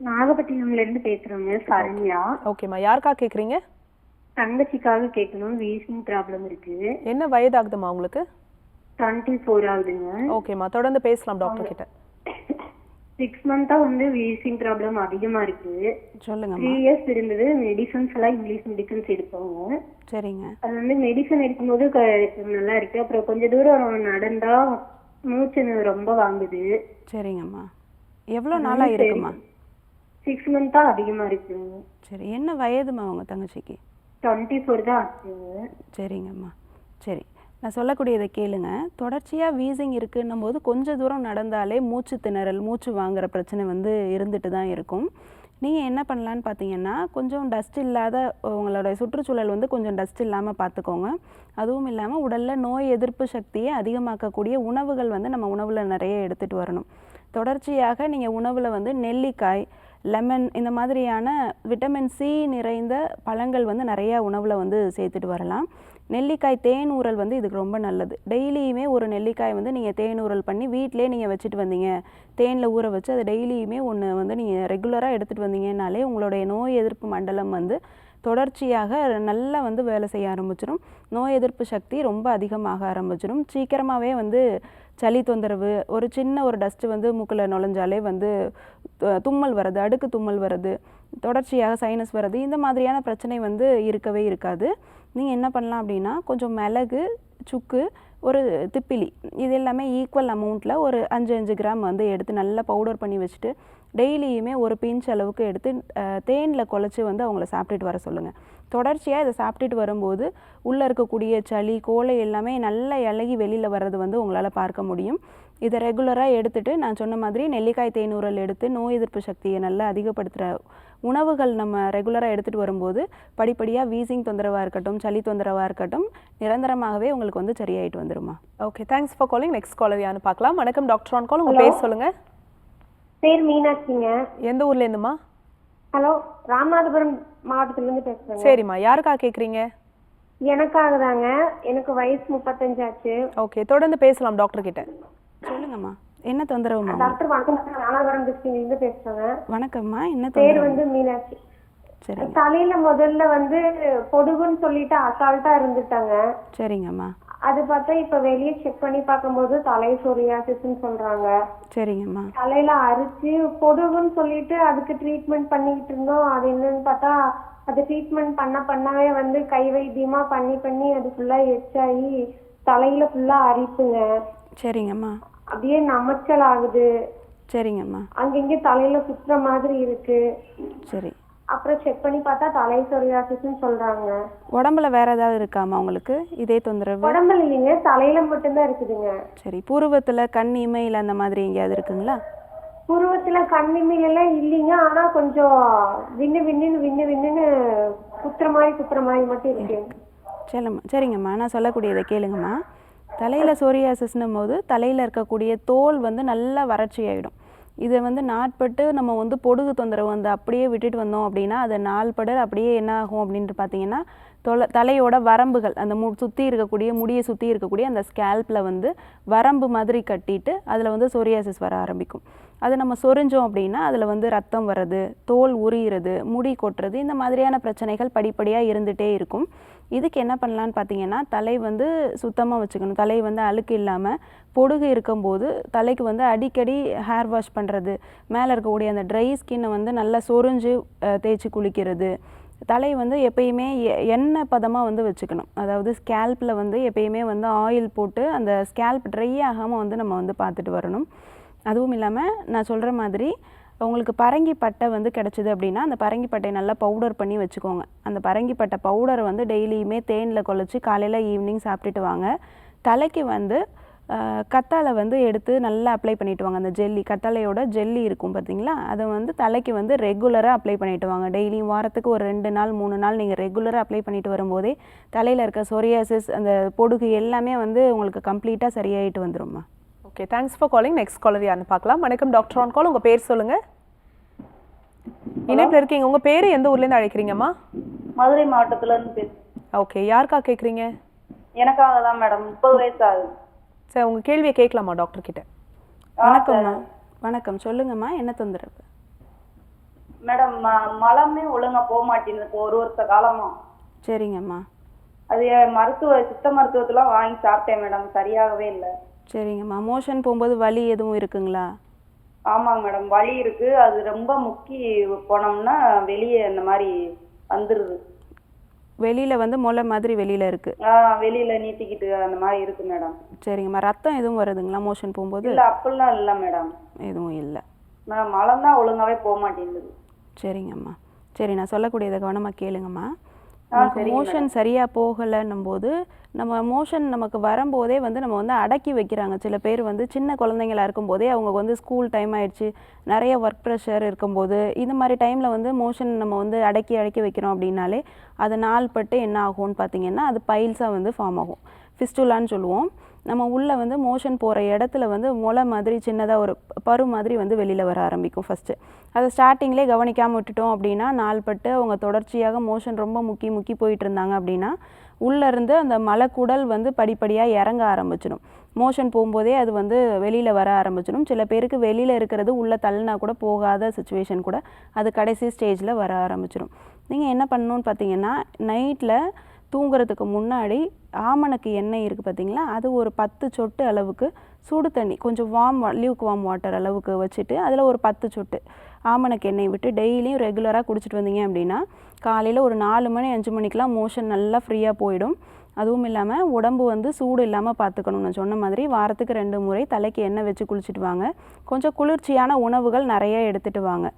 நாகப்பட்டினம்லேருந்து பேசுகிறோங்க, சரண்யா. ஓகேம்மா, யாருக்கா கேட்குறீங்க? தங்கச்சிக்காக கேட்கணும். வீசிங் ப்ராப்ளம் இருக்குது. என்ன வயதாகுதுமா உங்களுக்கு? 24 ஆகுதுங்க. ஓகேம்மா, தொடர்ந்து பேசலாம் டாக்டர் கிட்ட. 6 மந்த்தா வந்து வீசிங் ப்ராப்ளம் அதிகமா இருக்கு. 3 சொல்லுங்கம்மா. இயர்ஸ் இருந்தது. மெடிசன்ஸ் எல்லாம் இங்கிலீஷ் மெடிசன்ஸ் எடுப்பாங்க. சரிங்க. அது வந்து மெடிசன் எடுக்கும்போது நல்லா இருக்கு. அப்புறம் கொஞ்ச தூரம் நடந்தா மூச்சு ரொம்ப வாங்குது. சரிங்கம்மா. எவ்வளோ நாளாக இருக்குமா? 6 மந்த்தா அதிகமா இருக்கு. சரி, என்ன வயதுமா உங்கள் தங்கச்சிக்கு? 24 தான் ஆச்சு. சரிங்கம்மா. சரி, நான் சொல்லக்கூடியதை கேளுங்க. தொடர்ச்சியாக வீசிங் இருக்குன்னும் போது கொஞ்சம் தூரம் நடந்தாலே மூச்சு திணறல், மூச்சு வாங்குற பிரச்சனை வந்து இருந்துட்டு தான் இருக்கும். நீங்கள் என்ன பண்ணலான்னு பார்த்தீங்கன்னா, கொஞ்சம் டஸ்ட் இல்லாத உங்களோட சுற்றுச்சூழல் வந்து கொஞ்சம் டஸ்ட் இல்லாமல் பார்த்துக்கோங்க. அதுவும் இல்லாமல் உடலில் நோய் எதிர்ப்பு சக்தியை அதிகமாக்கக்கூடிய உணவுகள் வந்து நம்ம உணவில் நிறைய எடுத்துகிட்டு வரணும். தொடர்ச்சியாக நீங்கள் உணவில் வந்து நெல்லிக்காய், லெமன் இந்த மாதிரியான விட்டமின் சி நிறைந்த பழங்கள் வந்து நிறையா உணவில் வந்து சேர்த்துட்டு வரலாம். நெல்லிக்காய் தேன் ஊறல் வந்து இதுக்கு ரொம்ப நல்லது. டெய்லியுமே ஒரு நெல்லிக்காய் வந்து நீங்கள் தேன் ஊறல் பண்ணி வீட்டிலே நீங்கள் வச்சுட்டு வந்தீங்க, தேனில் ஊற வச்சு அதை டெய்லியுமே ஒன்று வந்து நீங்கள் ரெகுலராக எடுத்துகிட்டு வந்தீங்கன்னாலே உங்களுடைய நோய் எதிர்ப்பு மண்டலம் வந்து தொடர்ச்சியாக நல்லா வந்து வேலை செய்ய ஆரம்பிச்சிடும். நோய் எதிர்ப்பு சக்தி ரொம்ப அதிகமாக ஆரம்பிச்சிடும். சீக்கிரமாகவே வந்து சளி தொந்தரவு, ஒரு சின்ன ஒரு டஸ்ட்டு வந்து மூக்கில் நுழைஞ்சாலே வந்து தும்மல் வர்றது, அடுக்கு தும்மல் வர்றது, தொடர்ச்சியாக சைனஸ் வர்றது, இந்த மாதிரியான பிரச்சனை வந்து இருக்கவே இருக்காது. நீங்கள் என்ன பண்ணலாம் அப்படின்னா, கொஞ்சம் மிளகு, சுக்கு, ஒரு திப்பிலி, இது எல்லாமே ஈக்குவல் அமௌண்ட்டில் ஒரு 5 கிராம் வந்து எடுத்து நல்லா பவுடர் பண்ணி வச்சுட்டு டெய்லியுமே ஒரு பிஞ்ச் அளவுக்கு எடுத்து தேனில் குழச்சி வந்து அவங்கள சாப்பிட்டுட்டு வர சொல்லுங்கள். தொடர்ச்சியாக இதை சாப்பிட்டுட்டு வரும்போது உள்ளே இருக்கக்கூடிய சளி, கோழை எல்லாமே நல்லா இலகி வெளியில் வர்றது வந்து உங்களால் பார்க்க முடியும். இதை ரெகுலராக எடுத்துகிட்டு நான் சொன்ன மாதிரி நெல்லிக்காய் தேனூரல் எடுத்து நோய் எதிர்ப்பு சக்தியை நல்லா அதிகப்படுத்துகிற உணவுகள் நம்ம ரெகுலராக எடுத்துகிட்டு வரும்போது படிப்படியாக வீசிங் தொந்தரவாக இருக்கட்டும், சளி தொந்தரவாக இருக்கட்டும், நிரந்தரமாகவே உங்களுக்கு வந்து சரியாயிட்டு வந்துருமா. Okay, thanks for calling. Next caller யான்னு பார்க்கலாம். வணக்கம் டாக்டர் ஆன் கால். உங்கள் பேர் சொல்லுங்கள். பேர் மீனாட்சிங்க. எந்த ஊர்லேருந்துமா? ஹலோ, ராமநாதபுரம் மாவட்டத்திலேருந்து பேசுகிறேங்க. சரிம்மா, யாருக்காக கேட்குறீங்க? எனக்காக தாங்க. எனக்கு வயசு 35 ஆச்சு. ஓகே, தொடர்ந்து பேசலாம் டாக்டர் கிட்ட. சொல்லுங்கம்மா, என்ன தொந்தரவுமா? டாக்டர் வணக்கம். ராமநாதபுரம் டிஸ்ட்ரிக்ட்லேருந்து பேசுகிறேங்க. வணக்கம்மா, என்ன பேர் தொந்தரவு? வந்து மீனாட்சி. சரி, தலையில முதல்ல வந்து பொடுகுன்னு சொல்லிட்டு அசால்ட்டா இருந்துட்டாங்க. சரிங்கம்மா. அது பார்த்தா இப்ப வெளியே செக் பண்ணி பார்க்கும்போது தலை சொரியாசிஸ்ன்னு சொல்றாங்க. சரிங்கம்மா. தலையில அரிச்சு பொடுகுன்னு சொல்லிட்டு அதுக்கு ட்ரீட்மெண்ட் பண்ணிக்கிட்டு இருந்தோம். அது என்னன்னு பார்த்தா அது ட்ரீட்மெண்ட் பண்ணவே வந்து கை வைத்தியமா பண்ணி அது ஃபுல்லா எச்சாயி தலையில ஃபுல்லா அரிப்புங்க. சரிங்கம்மா. அப்படியே நமைச்சல் ஆகுது. சரிங்கம்மா. அங்கங்க தலையில சுத்துற மாதிரி இருக்கு. சரி, அப்புறம் செக் பண்ணி பார்த்தா தலை சொரியாசிஸ்ன்னு சொல்றாங்க. உடம்புல வேற ஏதாவது இருக்காமா உங்களுக்கு இதே தொந்தரவு? உடம்புல இல்லைங்க, தலையில மட்டும்தான் இருக்குதுங்க. சரி, புருவத்தில், கண் இமையில் அந்த மாதிரி எங்கேயாவது இருக்குங்களா? புருவத்துல கண்ணிமையில எல்லாம் இல்லைங்க. ஆனா கொஞ்சம் விண்ணு விண்ணுன்னு குத்துற மாதிரி மட்டும் இருக்கு. சரிங்கம்மா, நான் சொல்லக்கூடியதை கேளுங்கம்மா. தலையில் சோரியாசிஸ்னும் போது தலையில் இருக்கக்கூடிய தோல் வந்து நல்லா வறட்சி ஆகிடும். இதை வந்து நாட்பட்டு நம்ம வந்து பொடுகு தொந்தரவு வந்து அப்படியே விட்டுட்டு வந்தோம் அப்படின்னா அது நாள்பட அப்படியே என்ன ஆகும் அப்படின்ட்டு பார்த்தீங்கன்னா தலையோட வரம்புகள், அந்த சுற்றி இருக்கக்கூடிய முடியை சுற்றி இருக்கக்கூடிய அந்த ஸ்கேல்பில் வந்து வரம்பு மாதிரி கட்டிட்டு அதில் வந்து சொரியாசிஸ் வர ஆரம்பிக்கும். அது நம்ம சொரிஞ்சோம் அப்படின்னா அதில் வந்து ரத்தம் வர்றது, தோல் உரியிறது, முடி கொட்டுறது, இந்த மாதிரியான பிரச்சனைகள் படிப்படியாக இருந்துகிட்டே இருக்கும். இதுக்கு என்ன பண்ணலான்னு பார்த்தீங்கன்னா, தலை வந்து சுத்தமாக வச்சுக்கணும். தலை வந்து அழுக்கு இல்லாமல் பொடுகு இருக்கும்போது தலைக்கு வந்து அடிக்கடி ஹேர் வாஷ் பண்ணுறது, மேலே இருக்கக்கூடிய அந்த ட்ரை ஸ்கின்னை வந்து நல்லா சொரிஞ்சு தேய்ச்சி குளிக்கிறது. தலை வந்து எப்பயுமே எண்ணெய் பதமாக வந்து வச்சுக்கணும். அதாவது ஸ்கேல்பில் வந்து எப்பயுமே வந்து ஆயில் போட்டு அந்த ஸ்கேல்ப் ட்ரை ஆகாமல் வந்து நம்ம வந்து பார்த்துட்டு வரணும். அதுவும் இல்லாமல் நான் சொல்கிற மாதிரி உங்களுக்கு பரங்கி பட்டை வந்து கிடச்சிது அப்படின்னா அந்த பரங்கி பட்டையை நல்லா பவுடர் பண்ணி வச்சுக்கோங்க. அந்த பரங்கி பட்டை பவுடரை வந்து டெய்லியுமே தேனில் குழச்சி காலையில் ஈவினிங் சாப்பிட்டுட்டு வாங்க. தலைக்கு வந்து கத்தாழை வந்து எடுத்து நல்லா அப்ளை பண்ணிட்டு வாங்க. அந்த ஜெல்லி, கத்தாழையோட ஜெல்லி இருக்கும் பார்த்தீங்களா, அதை வந்து தலைக்கு வந்து ரெகுலராக அப்ளை பண்ணிட்டு வாங்க. டெய்லியும் வாரத்துக்கு ஒரு 2 நாள் 3 நாள் நீங்கள் ரெகுலராக அப்ளை பண்ணிட்டு வரும்போதே தலையில் இருக்க சொரியாசிஸ், அந்த பொடுகு எல்லாமே வந்து உங்களுக்கு கம்ப்ளீட்டாக சரியாயிட்டு வந்துடும்மா. Okay, thanks for calling. Next caller யாருன்னு பார்க்கலாம். வணக்கம் டாக்டர் ஆன் கால். உங்கள் பேர் சொல்லுங்கள். இணைப்பில் இருக்கீங்க. உங்கள் பேர் எந்த ஊர்லேருந்து அழைக்கிறீங்கம்மா? மதுரை மாவட்டத்துலேருந்து பேசுகிறேன். ஓகே, யாருக்கா கேட்குறீங்க? எனக்காக தான் மேடம். 30 வயசு ஆகுது. சார், உங்கள் கேள்வியை கேட்கலாமா டாக்டர் கிட்ட? வணக்கம்மா. வணக்கம், சொல்லுங்கம்மா, என்ன தொந்தரவு? மேடம், மலமே ஒழுங்கா போக மாட்டேங்குது ஒரு வருஷ காலமா. சரிங்கம்மா. அது சித்த மருத்துவத்தெல்லாம் வாங்கி சாப்பிட்டேன் மேடம், சரியாகவே இல்லை. சரிங்கம்மா. மோஷன் போகும்போது வலி எதுவும் இருக்குங்களா? ஆமாங்க மேடம், வலி இருக்கு. அது ரொம்ப முக்கி போனோம்னா வெளியே அந்த மாதிரி வந்துருது. வெளியில் வந்து முளை மாதிரி வெளியில் இருக்குது. வெளியில நீட்டிக்கிட்டு அந்த மாதிரி இருக்கு மேடம். சரிங்கம்மா. ரத்தம் எதுவும் வருதுங்களா மோஷன் போகும்போது? இல்ல அப்படிலாம் இல்லை மேடம். எதுவும் இல்லை. மலம் தான் ஒழுங்காவே போக மாட்டேங்குது. சரிங்கம்மா. சரி, நான் சொல்லக்கூடியதை கவனமாக கேளுங்கம்மா. சரிங்க மோஷன் சரியாக போகலைன்னும் போது நம்ம மோஷன் நமக்கு வரும்போதே வந்து நம்ம வந்து அடக்கி வைக்கிறாங்க. சில பேர் வந்து சின்ன குழந்தைங்களா இருக்கும்போதே அவங்க வந்து ஸ்கூல் டைம் ஆயிடுச்சு, நிறைய ஒர்க் ப்ரெஷர் இருக்கும்போது இந்த மாதிரி டைமில் வந்து மோஷன் நம்ம வந்து அடக்கி வைக்கிறோம் அப்படின்னாலே அது நாள்பட்டு என்ன ஆகும்னு பார்த்தீங்கன்னா அது பைல்ஸாக வந்து ஃபார்ம் ஆகும். ஃபிஸ்டுலான்னு சொல்லுவோம். நம்ம உள்ளே வந்து மோஷன் போகிற இடத்துல வந்து முளை மாதிரி சின்னதாக ஒரு பரு மாதிரி வந்து வெளியில் வர ஆரம்பிக்கும் ஃபஸ்ட்டு. அதை ஸ்டார்டிங்லேயே கவனிக்காமல் விட்டுட்டோம் அப்படின்னா நாள்பட்டு அவங்க தொடர்ச்சியாக மோஷன் ரொம்ப முக்கி போயிட்டு இருந்தாங்க அப்படின்னா உள்ளேருந்து அந்த மலைக்குடல் வந்து படிப்படியாக இறங்க ஆரம்பிச்சிடும். மோஷன் போகும்போதே அது வந்து வெளியில் வர ஆரம்பிச்சிடும். சில பேருக்கு வெளியில் இருக்கிறது உள்ளே தள்ளினா கூட போகாத சுச்சுவேஷன் கூட அது கடைசி ஸ்டேஜில் வர ஆரம்பிச்சிடும். நீங்கள் என்ன பண்ணணும்னு பார்த்தீங்கன்னா நைட்டில் தூங்குறதுக்கு முன்னாடி ஆமணக்கு எண்ணெய் இருக்குது பார்த்தீங்களா, அது ஒரு 10 சொட்டு அளவுக்கு சுடு தண்ணி கொஞ்சம் லியூக் வார்ம் வாட்டர் அளவுக்கு வச்சுட்டு அதில் ஒரு 10 சொட்டு ஆமணக்கு எண்ணெய் விட்டு டெய்லியும் ரெகுலராக குடிச்சிட்டு வந்தீங்க அப்படின்னா காலையில் ஒரு 4 மணி 5 மணிக்கெலாம் மோஷன் நல்லா ஃப்ரீயாக போயிடும். அதுவும் இல்லாமல் உடம்பு வந்து சூடு இல்லாமல் பார்த்துக்கணும். நான் சொன்ன மாதிரி வாரத்துக்கு 2 முறை தலைக்கு எண்ணெய் வச்சு குளிச்சுட்டு வாங்க. கொஞ்சம் குளிர்ச்சியான உணவுகள் நிறைய எடுத்துகிட்டு வாங்க.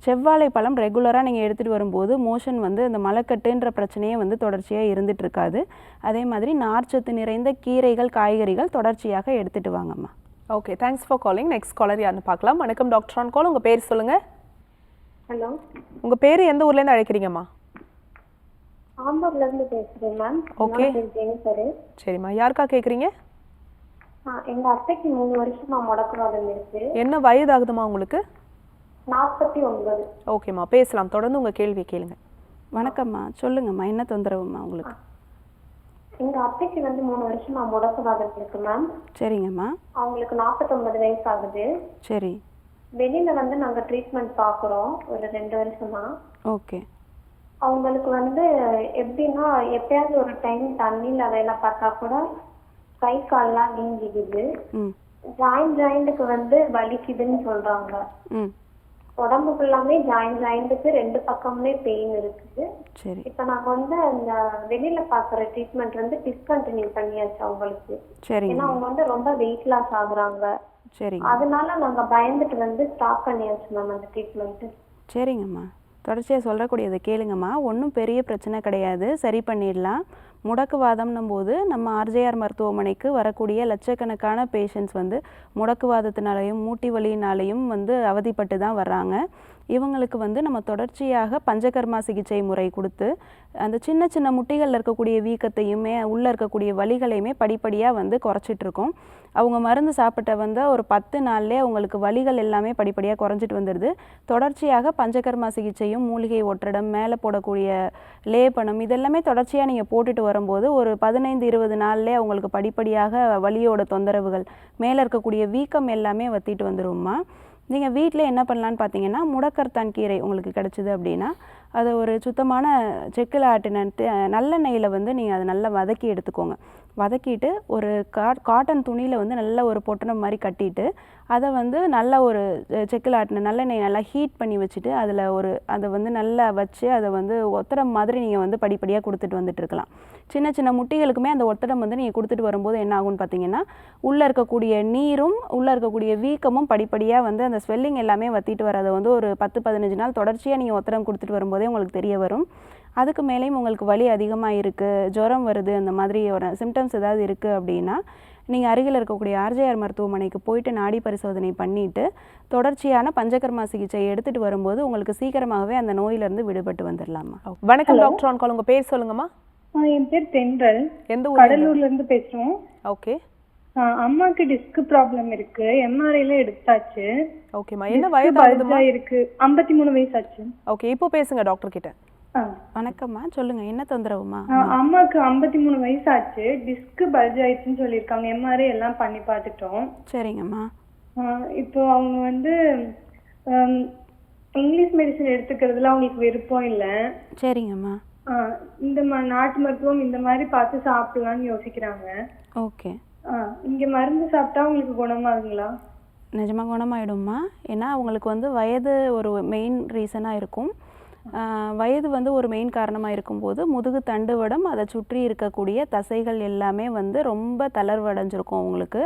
செவ்வாழை பழம் ரெகுலராக நீங்கள் எடுத்துகிட்டு வரும்போது மோஷன் வந்து அந்த மலக்கட்டுன்ற பிரச்சனையே வந்து தொடர்ச்சியாக இருந்துகிட்டு இருக்காது. அதே மாதிரி நார்ச்சத்து நிறைந்த கீரைகள் காய்கறிகள் தொடர்ச்சியாக எடுத்துகிட்டு வாங்கம்மா. Okay, thanks for calling. Next caller யாருன்னு பார்க்கலாம். வணக்கம் டாக்டர் ஆன் கால். உங்கள் பேர் சொல்லுங்கள். ஹலோ, உங்கள் பேர் எந்த ஊர்லேருந்து அழைக்கிறீங்கம்மா? ஆம்பூர்லேருந்து பேசுகிறேன் மேம். ஓகே, சரி. சரிம்மா. யாருக்கா கேட்குறீங்க? எங்க அத்தைக்கு 3 வருஷமா முடக்குவாதம் இருக்கு. என்ன வயதாகுதுமா உங்களுக்கு? 49. ஓகேம்மா, பேசலாம். தொடர்ந்து உங்கள் கேள்வி கேளுங்க. வணக்கம்மா, சொல்லுங்கம்மா. என்ன தொந்தரவும்மா உங்களுக்கு? எங்க அத்தைக்கு வந்து 3 வருஷமா முடக்குவாதம் இருக்கு மேம். சரிங்கம்மா. அவங்களுக்கு 49 வயசு ஆகுது. சரி. வெளியில வந்து நாங்க ட்ரீட்மெண்ட் பாக்குறோம் ஒரு 2 வருஷமா. ஓகே. அவங்களுக்கு வந்து எப்படின்னா எப்பயாவது ஒரு டைம் தண்ணியில வேலை பார்த்தா கூட கை கால்லாம் நீங்கிடுது. ஜாயிண்ட்டுக்கு வந்து வலிக்குதுன்னு சொல்றாங்க. உடம்பு ஃபுல்லாமே ஜாயிண்ட்டுக்கு 2 பக்கமுமே பெயின் இருக்குது. சரி. இப்ப நாங்க வந்து அந்த வெளியில பாக்குற ட்ரீட்மெண்ட் வந்து டிஸ்கண்டினியூ பண்ணியாச்சு அவங்களுக்கு. ஏன்னா அவங்க வந்து ரொம்ப வெயிட் லாஸ் ஆகுறாங்க. சரி. அதனால நாங்க பயந்துட்டு வந்து ஸ்டாப் பண்ணியாச்சு மேம் அந்த ட்ரீட்மெண்ட். சரிங்கம்மா, தொடர்ச்சியாக சொல்லக்கூடியதை கேளுங்கம்மா. ஒன்றும் பெரிய பிரச்சனை கிடையாது, சரி பண்ணிடலாம். முடக்குவாதம்னும் போது நம்ம ஆர்ஜேஆர் மருத்துவமனைக்கு வரக்கூடிய லட்சக்கணக்கான பேஷண்ட்ஸ் வந்து முடக்குவாதத்தினாலையும் மூட்டி வலியினாலையும் வந்து அவதிப்பட்டு தான் வர்றாங்க. இவங்களுக்கு வந்து நம்ம தொடர்ச்சியாக பஞ்சகர்மா சிகிச்சை முறை கொடுத்து அந்த சின்ன சின்ன முட்டிகளில் இருக்கக்கூடிய வீக்கத்தையுமே உள்ளே இருக்கக்கூடிய வலிகளையுமே படிப்படியாக வந்து குறைச்சிட்ருக்கோம். அவங்க மருந்து சாப்பிட்ட வந்து ஒரு 10 நாள்லேயே அவங்களுக்கு வலிகள் எல்லாமே படிப்படியாக குறைஞ்சிட்டு வந்துடுது. தொடர்ச்சியாக பஞ்சகர்மா சிகிச்சையும் மூலிகை ஒற்றடம் மேலே போடக்கூடிய லேபனம் இதெல்லாமே தொடர்ச்சியாக நீங்கள் போட்டுட்டு வரும்போது ஒரு 15-20 நாள்லேயே அவங்களுக்கு படிப்படியாக வலியோட தொந்தரவுகள் மேலே இருக்கக்கூடிய வீக்கம் எல்லாமே வத்திட்டு வந்துடும்மா. நீங்கள் வீட்டில் என்ன பண்ணலான்னு பார்த்தீங்கன்னா முடக்கர்த்தான் கீரை உங்களுக்கு கிடச்சிது அப்படின்னா அதை ஒரு சுத்தமான செக்கில் ஆட்டின நல்லெண்ணெயில் வந்து நீங்கள் அதை நல்லா வதக்கி எடுத்துக்கோங்க. வதக்கிட்டு ஒரு காட்டன் துணியில் வந்து நல்ல ஒரு பொட்டனம் மாதிரி கட்டிட்டு அதை வந்து நல்ல ஒரு செக்கில் ஆட்டின நல்லெண்ணெய் நல்லா ஹீட் பண்ணி வச்சுட்டு அதில் அதை வந்து நல்லா வச்சு அதை வந்து ஒத்தடம் மாதிரி நீங்கள் வந்து படிப்படியாக கொடுத்துட்டு வந்துட்டுருக்கலாம். சின்ன சின்ன முட்டிகளுக்குமே அந்த ஒத்தடம் வந்து நீங்கள் கொடுத்துட்டு வரும்போது என்ன ஆகும்னு பார்த்தீங்கன்னா உள்ளே இருக்கக்கூடிய நீரும் உள்ளே இருக்கக்கூடிய வீக்கமும் படிப்படியாக வந்து அந்த ஸ்வெல்லிங் எல்லாமே வத்திட்டு வர அதை வந்து ஒரு 10-15 நாள் தொடர்ச்சியாக நீங்கள் ஒத்தடம் கொடுத்துட்டு வரும்போதே உங்களுக்கு தெரிய வரும். அதுக்கு மேலேயும் உங்களுக்கு வலி அதிகமாக இருக்குது, ஜுரம் வருது, அந்த மாதிரி ஒரு சிம்டம்ஸ் ஏதாவது இருக்குது அப்படின்னா நீங்கள் அருகில் இருக்கக்கூடிய ஆர்ஜேஆர் மருத்துவமனைக்கு போயிட்டு நாடி பரிசோதனை பண்ணிவிட்டு தொடர்ச்சியான பஞ்சகர்மா சிகிச்சை எடுத்துகிட்டு வரும்போது உங்களுக்கு சீக்கிரமாகவே அந்த நோயிலிருந்து விடுபட்டு வந்துடலாமா. வணக்கம் டாக்டர் ஆன் கால். உங்கள் பேர் சொல்லுங்கம்மா. என் பேர் தென்றல். எந்த ஊர்? கடலூர்ல இருந்து பேசுறோம். ஓகே. அம்மாக்கு டிஸ்க் ப்ராப்ளம் இருக்கு, எம்ஆர்ஐல எடுத்தாச்சு. ஓகேம்மா, என்ன வயதாகுதுமா? இருக்கு, 53 வயசு ஆச்சு. ஓகே, இப்போ பேசுங்க டாக்டர் கிட்ட. வணக்கம்மா, சொல்லுங்க, என்ன தொந்தரவுமா? அம்மாக்கு 53 வயசு ஆச்சு, டிஸ்க் பல்ஜ் ஆயிடுச்சுன்னு சொல்லியிருக்காங்க. எம்ஆர்ஐ எல்லாம் பண்ணி பார்த்துட்டோம். சரிங்கம்மா. இப்போ அவங்க வந்து இங்கிலீஷ் மெடிசன் எடுத்துக்கிறதுல அவங்களுக்கு விருப்பம் இல்லை. சரிங்கம்மா. இந்த நாட்டு மருத்துவம் இந்த மாதிரி பார்த்து சாப்பிடலாம்னு யோசிக்கிறாங்க. ஓகே. இங்க மருந்து சாப்பிட்டா உங்களுக்கு குணமாகுங்களா? நிஜமாக குணமாயிடும்மா. ஏன்னா அவங்களுக்கு வந்து வயது ஒரு மெயின் ரீசனாக இருக்கும். வயது வந்து ஒரு மெயின் காரணமாக இருக்கும்போது முதுகு தண்டுவடம் அதை சுற்றி இருக்கக்கூடிய தசைகள் எல்லாமே வந்து ரொம்ப தளர்வடைஞ்சிருக்கும் அவங்களுக்கு.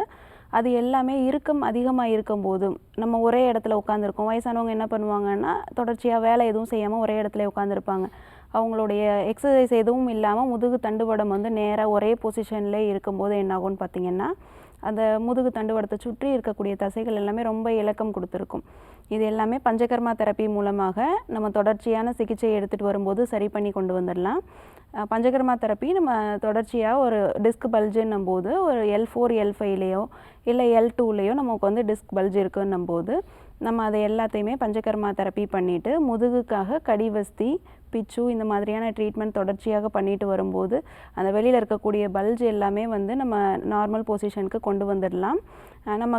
அது எல்லாமே இறுக்கம் அதிகமாக இருக்கும்போதும் நம்ம ஒரே இடத்துல உட்காந்துருக்கோம். வயசானவங்க என்ன பண்ணுவாங்கன்னா தொடர்ச்சியாக வேலை எதுவும் செய்யாமல் ஒரே இடத்துல உட்காந்துருப்பாங்க. அவங்களுடைய எக்ஸசைஸ் எதுவும் இல்லாமல் முதுகு தண்டுவடம் வந்து நேராக ஒரே பொசிஷன்லேயே இருக்கும்போது என்ன ஆகும்னு பார்த்திங்கன்னா அந்த முதுகு தண்டுவடத்தை சுற்றி இருக்கக்கூடிய தசைகள் எல்லாமே ரொம்ப இலக்கம் கொடுத்துருக்கும். இது எல்லாமே பஞ்சகர்மா தெரப்பி மூலமாக நம்ம தொடர்ச்சியான சிகிச்சை எடுத்துகிட்டு வரும்போது சரி பண்ணி கொண்டு வந்துடலாம். பஞ்சகர்மா தெரப்பி நம்ம தொடர்ச்சியாக ஒரு டிஸ்க் பல்ஜுன்னும் போது ஒரு L4 L5லேயோ இல்லை L2லேயோ நமக்கு வந்து டிஸ்க் பல்ஜ் இருக்குன்னும் போது நம்ம அதை எல்லாத்தையுமே பஞ்சகர்மா தெரப்பி பண்ணிவிட்டு முதுகுக்காக கடிவஸ்தி பிச்சு இந்த மாதிரியான ட்ரீட்மெண்ட் தொடர்ச்சியாக பண்ணிட்டு வரும்போது அந்த வெளியில் இருக்கக்கூடிய பல்ஜ் எல்லாமே வந்து நம்ம நார்மல் பொசிஷனுக்கு கொண்டு வந்துடலாம். நம்ம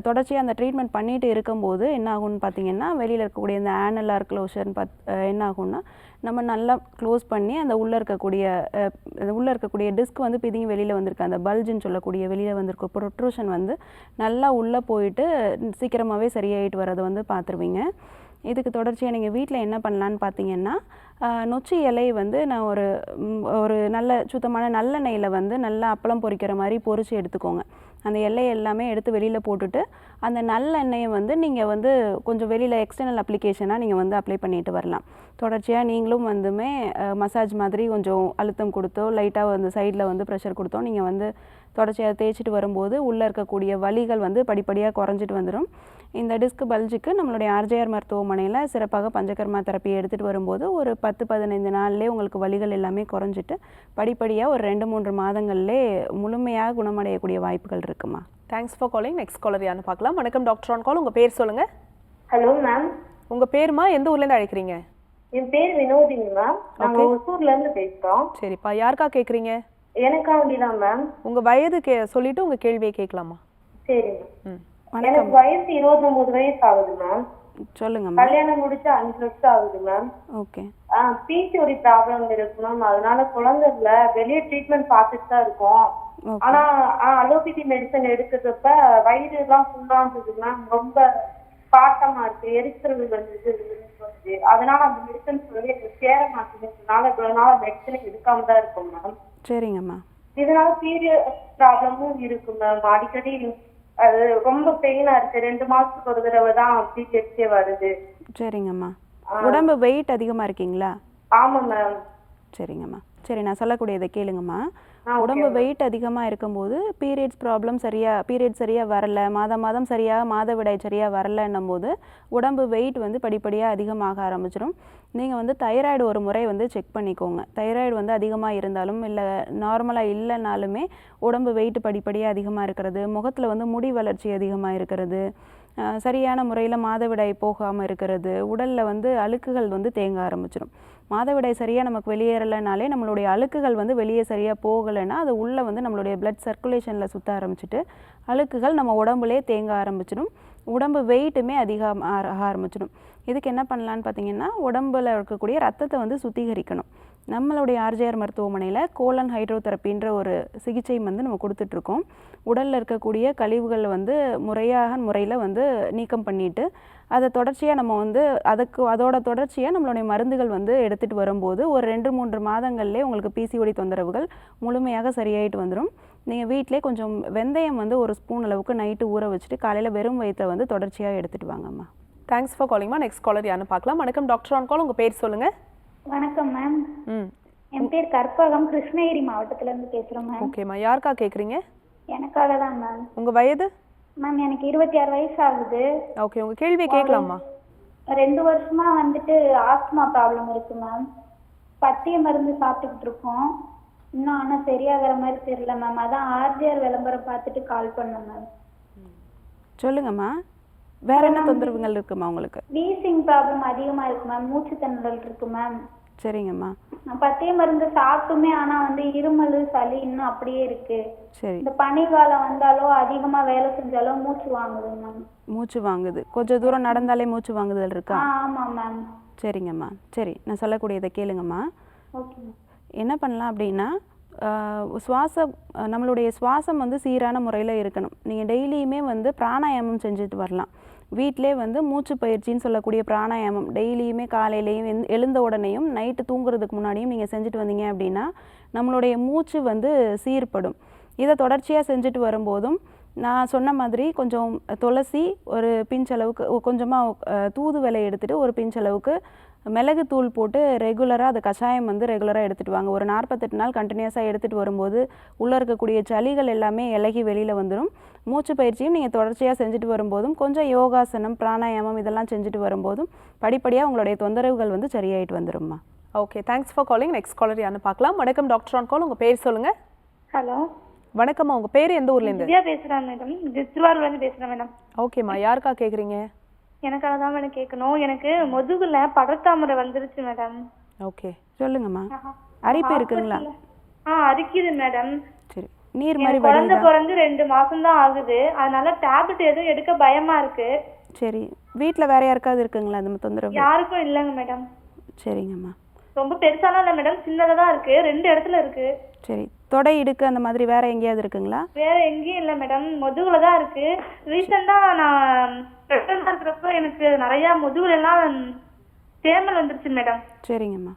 தொடர்ச்சியாக அந்த ட்ரீட்மெண்ட் பண்ணிட்டு இருக்கும்போது என்ன ஆகும்னு பார்த்திங்கன்னா வெளியில் இருக்கக்கூடிய இந்த ஆனலார் க்ளோஷர்னு என்ன ஆகும்னா நம்ம நல்லா க்ளோஸ் பண்ணி அந்த உள்ளே இருக்கக்கூடிய டிஸ்க் வந்து பிதிங்கி வெளியில் வந்திருக்கு அந்த பல்ஜுன்னு சொல்லக்கூடிய வெளியில் வந்திருக்க ப்ரொட்ரூஷன் வந்து நல்லா உள்ளே போயிட்டு சீக்கிரமாகவே சரியாயிட்டு வரதை வந்து பார்த்துருவீங்க. இதுக்கு தொடர்ச்சியாக நீங்கள் வீட்டில் என்ன பண்ணலான்னு பார்த்தீங்கன்னா நொச்சி இலை வந்து நான் ஒரு நல்ல சுத்தமான நல்லெண்ணெயில் வந்து நல்லா அப்பளம் பொரிக்கிற மாதிரி பொரித்து எடுத்துக்கோங்க. அந்த எண்ணெய் எல்லாமே எடுத்து வெளியில் போட்டுட்டு அந்த நல்லெண்ணெயை வந்து நீங்கள் வந்து கொஞ்சம் வெளியில் எக்ஸ்டர்னல் அப்ளிகேஷனாக நீங்கள் வந்து அப்ளை பண்ணிட்டு வரலாம். தொடர்ச்சியாக நீங்களும் வந்துமே மசாஜ் மாதிரி கொஞ்சம் அழுத்தம் கொடுத்தோ லைட்டாக வந்து சைடில் வந்து ப்ரெஷர் கொடுத்தோ நீங்கள் வந்து தொடர்ச்சியாக தேய்ச்சிட்டு வரும்போது உள்ளே இருக்கக்கூடிய வலிகள் வந்து படிப்படியாக குறைஞ்சிட்டு வந்துடும். இந்த டிஸ்க் பல்ஜுக்கு நம்மளுடைய ஆர்ஜேஆர் மருத்துவமனையில் சிறப்பாக பஞ்சகர்மா தெரப்பி எடுத்துகிட்டு வரும்போது ஒரு 10-15 நாள்லேயே உங்களுக்கு வலிகள் எல்லாமே குறைஞ்சிட்டு படிப்படியாக ஒரு 2-3 மாதங்கள்லேயே முழுமையாக குணமடையக்கூடிய வாய்ப்புகள் இருக்குமா. Thanks for calling. Next caller யாருன்னு பார்க்கலாம். வணக்கம் டாக்டர் ஆன் கால். உங்கள் பேர் சொல்லுங்கள். Hello ma'am. உங்கள் பேருமா, எந்த ஊர்லேருந்து அழைக்கிறீங்க? என் பேர் வினோதினி மேம். நாங்கள் ஒசூர்லேருந்து பேசுகிறோம். சரிப்பா, யாருக்கா கேட்குறீங்க? எனக்காண்டிதான் மேம். உங்கள் வயது சொல்லிட்டு உங்கள் கேள்வியை கேட்கலாமா? சரி மேம். எனக்கு வயசு 29 வயசு ஆகுது மேம். சொல்லுங்க. கல்யாணம் முடிச்சு 5 வருஷம் ஆகுது மேம். ஓகே. பிசிஓடி ப்ராப்ளம் இருக்கு மேம். அதனால குழந்தை இல்ல, வெளியே ட்ரீட்மெண்ட் பார்த்துட்டு தான் இருக்கோம். ஆனா அலோபதி மெடிசன் எடுக்கிறப்ப வயிறு எல்லாம் ஃபுல்லா இருந்தது மேம். ரொம்ப பாட்டமா இருக்கு, எரிச்சல் வந்து அதனால அந்த மெடிசன் சொல்லி எனக்கு சேர மாட்டேங்குதுனால இவ்வளவு நாள் மெடிசன் எடுக்காம தான் இருக்கும் மேம். சரிங்கம்மா. இதனால பீரியட் ப்ராப்ளமும் இருக்கு மேம். அடிக்கடி அது ரொம்ப பெயினா இருக்கு. 2 மாசத்துக்கு ஒரு தடவை தான் பீரியட்ஸே வருது. சரிங்கம்மா. உடம்பு வெயிட் அதிகமாக இருக்கீங்களா? ஆமா மேம். சரிங்கம்மா. சரி, நான் சொல்லக்கூடியதை கேளுங்கம்மா. உடம்பு வெயிட் அதிகமாக இருக்கும்போது பீரியட் சரியாக வரல, மாதம் சரியாக மாதவிடாய் சரியாக வரலன்னும் போது உடம்பு வெயிட் வந்து படிப்படியாக அதிகமாக ஆரம்பிச்சிடும். நீங்கள் வந்து தைராய்டு ஒரு முறை வந்து செக் பண்ணிக்கோங்க. தைராய்டு வந்து அதிகமாக இருந்தாலும் இல்லை நார்மலாக இல்லைனாலுமே உடம்பு வெயிட் படிப்படியாக அதிகமாக இருக்கிறது, முகத்தில் வந்து முடி வளர்ச்சி அதிகமாக இருக்கிறது, சரியான முறையில் மாதவிடாய் போகாமல் இருக்கிறது, உடலில் வந்து அழுக்குகள் வந்து தேங்க ஆரம்பிச்சிடும். மாதவிடாய் சரியாக நமக்கு வெளியேறலைனாலே நம்மளுடைய அழுக்குகள் வந்து வெளியே சரியாக போகலைன்னா அது உள்ளே வந்து நம்மளுடைய பிளட் சர்க்குலேஷனில் சுற்ற ஆரம்பிச்சுட்டு அழுக்குகள் நம்ம உடம்புலே தேங்க ஆரம்பிச்சிடும். உடம்பு வெயிட்டுமே அதிகமாக ஆரம்பிச்சிடும். இதுக்கு என்ன பண்ணலான்னு பார்த்தீங்கன்னா உடம்பில் இருக்கக்கூடிய ரத்தத்தை வந்து சுத்திகரிக்கணும். நம்மளுடைய ஆர்ஜேஆர் மருத்துவமனையில் கோலன் ஹைட்ரோதெரப்பின்ற ஒரு சிகிச்சை வந்து நம்ம கொடுத்துட்ருக்கோம். உடலில் இருக்கக்கூடிய கழிவுகள் வந்து முறையில் வந்து நீக்கம் பண்ணிவிட்டு அதை தொடர்ச்சியாக நம்ம வந்து அதோட தொடர்ச்சியாக நம்மளுடைய மருந்துகள் வந்து எடுத்துகிட்டு வரும்போது ஒரு 2-3 மாதங்கள்லேயே உங்களுக்கு பிசிஓடி தொந்தரவுகள் முழுமையாக சரியாயிட்டு வந்துடும். நீங்கள் வீட்டிலே கொஞ்சம் வெந்தயம் வந்து 1 ஸ்பூன் அளவுக்கு நைட்டு ஊற வச்சுட்டு காலையில் வெறும் வயிற்றை வந்து தொடர்ச்சியாக எடுத்துகிட்டு வாங்கம்மா. தேங்க்ஸ் ஃபார் காலிங்மா. நெக்ஸ்ட் காலர் யாருன்னு பார்க்கலாம். வணக்கம் டாக்டர் ஆன் கால். உங்கள் பேர் சொல்லுங்கள். வணக்கம் மேம். என் பேர் கற்பகம், கிருஷ்ணகிரி மாவட்டத்திலேருந்து பேசுகிறோம் மேம். ஓகேம்மா, யாருக்கா கேட்குறீங்க? எனக்காக தான் மேம். உங்கள் வயது? மேம் எனக்கு 26 வயசு ஆகுது. ஓகே, உங்கள் கேள்வியை கேட்கலாமா? 2 வருஷமா வந்துட்டு ஆஸ்துமா ப்ராப்ளம் இருக்கு மேம். பத்திய மருந்து சாப்பிட்டுக்கிட்டு இருக்கோம். இன்னும் ஆனால் சரியாகிற மாதிரி தெரியல மேம். அதான் ஆர்ஜிஆர் விளம்பரம் பார்த்துட்டு கால் பண்ணேன் மேம். சொல்லுங்கம்மா, வேற என்ன தொந்தரவுகள் இருக்குமா உங்களுக்கு? வீசிங் ப்ராப்ளம் அதிகமாக இருக்கு மேம். மூச்சு திணறல் இருக்கு மேம். சரிங்கம்மா. பத்திய மருந்து சாப்பிட்டுமே ஆனால் வந்து இருமல் சளி இன்னும் அப்படியே இருக்கு. சரி. இந்த பனிகாலம் வந்தாலோ அதிகமாக வேலை செஞ்சாலோ மூச்சு வாங்குது மேம். மூச்சு வாங்குது. கொஞ்சம் தூரம் நடந்தாலே மூச்சு வாங்குதல் இருக்கா? ஆமாம் மேம். சரிங்கம்மா. சரி, நான் சொல்லக்கூடியதை கேளுங்கம்மா. ஓகே. என்ன பண்ணலாம் அப்படின்னா நம்மளுடைய சுவாசம் வந்து சீரான முறையில் இருக்கணும். நீங்கள் டெய்லியுமே வந்து பிராணாயாமம் செஞ்சுட்டு வரலாம். வீட்டிலே வந்து மூச்சு பயிற்சின்னு சொல்லக்கூடிய பிராணாயாமம் டெய்லியுமே காலையிலையும் எழுந்த உடனேயும் நைட்டு தூங்குறதுக்கு முன்னாடியும் நீங்கள் செஞ்சுட்டு வந்தீங்க அப்படின்னா நம்மளுடைய மூச்சு வந்து சீர்படும். இதை தொடர்ச்சியாக செஞ்சுட்டு வரும்போதும் நான் சொன்ன மாதிரி கொஞ்சம் துளசி ஒரு பிஞ்சளவுக்கு கொஞ்சமாக தூதுவளை எடுத்துகிட்டு ஒரு பிஞ்சளவுக்கு மிளகு தூள் போட்டு ரெகுலராக அது கஷாயம் வந்து ரெகுலராக எடுத்துகிட்டு வாங்க. ஒரு 48 நாள் கண்டினியூஸாக எடுத்துகிட்டு வரும்போது உள்ளே இருக்கக்கூடிய சளிகள் எல்லாமே இலகி வெளியில் வந்துடும். மூச்சு பயிற்சியும் நீங்கள் தொடர்ச்சியாக செஞ்சுட்டு வரும்போதும் கொஞ்சம் யோகாசனம் பிராணாயாமம் இதெல்லாம் செஞ்சுட்டு வரும்போதும் படிப்படியாக உங்களுடைய தொந்தரவுகள் வந்து சரியாயிட்டு வந்துடும்மா. Okay, thanks for calling. Next caller யாருன்னு பார்க்கலாம். வணக்கம் டாக்டர் ஆன் கால். உங்கள் பேர் சொல்லுங்கள். ஹலோ வணக்கம்மா, உங்கள் பேர் எந்த ஊர்லேருந்து? திவ்யா பேசுகிறேன் மேடம். திருவாரூர்லேருந்து பேசுகிறேன் மேடம். ஓகேம்மா, யாருக்கா கேட்குறீங்க? எனக்காக தான் மேடம் கேட்கணும். எனக்கு முதுகுல படர்தாமரை வந்துருச்சு மேடம். ஓகே, சொல்லுங்கம்மா. அரிப்பு இருக்குங்களா? அரிக்குது மேடம். சரி, நீர் மாதிரி குழந்தை பிறந்து 2 மாசம் தான் ஆகுது. அதனால டேப்லெட் எதுவும் எடுக்க பயமா இருக்கு. சரி, வீட்டில் வேற யாருக்காவது இருக்குங்களா அந்த தொந்தரவு? யாருக்கும் இல்லைங்க மேடம். சரிங்கம்மா. ரொம்ப பெருசாலாம் இல்லை மேடம், சின்னதாக தான் இருக்கு. 2 இடத்துல இருக்கு. சரி, தொடை இடுக்கு அந்த மாதிரி வேற எங்கேயாவது இருக்குங்களா? வேற எங்கேயும் இல்லை மேடம், முதுகுல தான் இருக்கு. ரீசெண்டாக நான் ப்ரெக்னென்ட்டாக இருக்கிறப்ப எனக்கு நிறைய முதுகுல எல்லாம் தேமல் வந்துருச்சு மேடம். சரிங்கம்மா.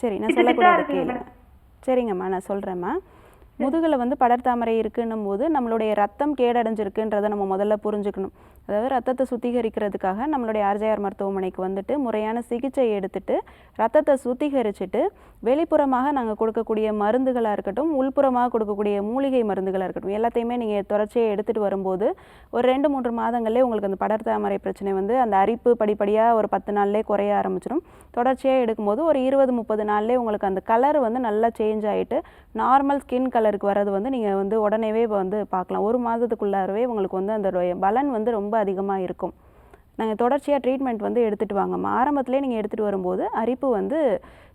சரி, நான் சொல்லக்கூடியது கேளுங்க. சரிங்கம்மா, நான் சொல்கிறேம்மா. முதுகில் வந்து படர்தாமரை இருக்குன்னும் போது நம்மளுடைய ரத்தம் கேடடைஞ்சிருக்குன்றதை நம்ம முதல்ல புரிஞ்சுக்கணும். அதாவது ரத்தத்தை சுத்திகரிக்கிறதுக்காக நம்மளுடைய ஆர்ஜேஆர் மருத்துவமனைக்கு வந்துட்டு முறையான சிகிச்சை எடுத்துட்டு ரத்தத்தை சுத்திகரிச்சுட்டு வெளிப்புறமாக நாங்கள் கொடுக்கக்கூடிய மருந்துகளாக இருக்கட்டும், உள்புறமாக கொடுக்கக்கூடிய மூலிகை மருந்துகளாக இருக்கட்டும், எல்லாத்தையுமே நீங்கள் தொடர்ச்சியாக எடுத்துகிட்டு வரும்போது ஒரு 2-3 மாதங்களே உங்களுக்கு அந்த படர்தாமரை பிரச்சனை வந்து அந்த அரிப்பு படிப்படியாக ஒரு 10 நாள்லேயே குறைய ஆரம்பிச்சிடும். தொடர்ச்சியாக எடுக்கும்போது ஒரு 20-30 நாள்லேயே உங்களுக்கு அந்த கலர் வந்து நல்லா சேஞ்ச் ஆகிட்டு நார்மல் ஸ்கின் கலருக்கு வர்றது வந்து நீங்கள் வந்து உடனேவே வந்து பார்க்கலாம். 1 மாதத்துக்குள்ளாரவே உங்களுக்கு வந்து அந்த பலன் வந்து ரொம்ப அதிகமாக இருக்கும். நாங்கள் தொடர்ச்சியாக ட்ரீட்மெண்ட் வந்து எடுத்துகிட்டு வாங்கம்மா. ஆரம்பத்திலே நீங்கள் எடுத்துகிட்டு வரும்போது அரிப்பு வந்து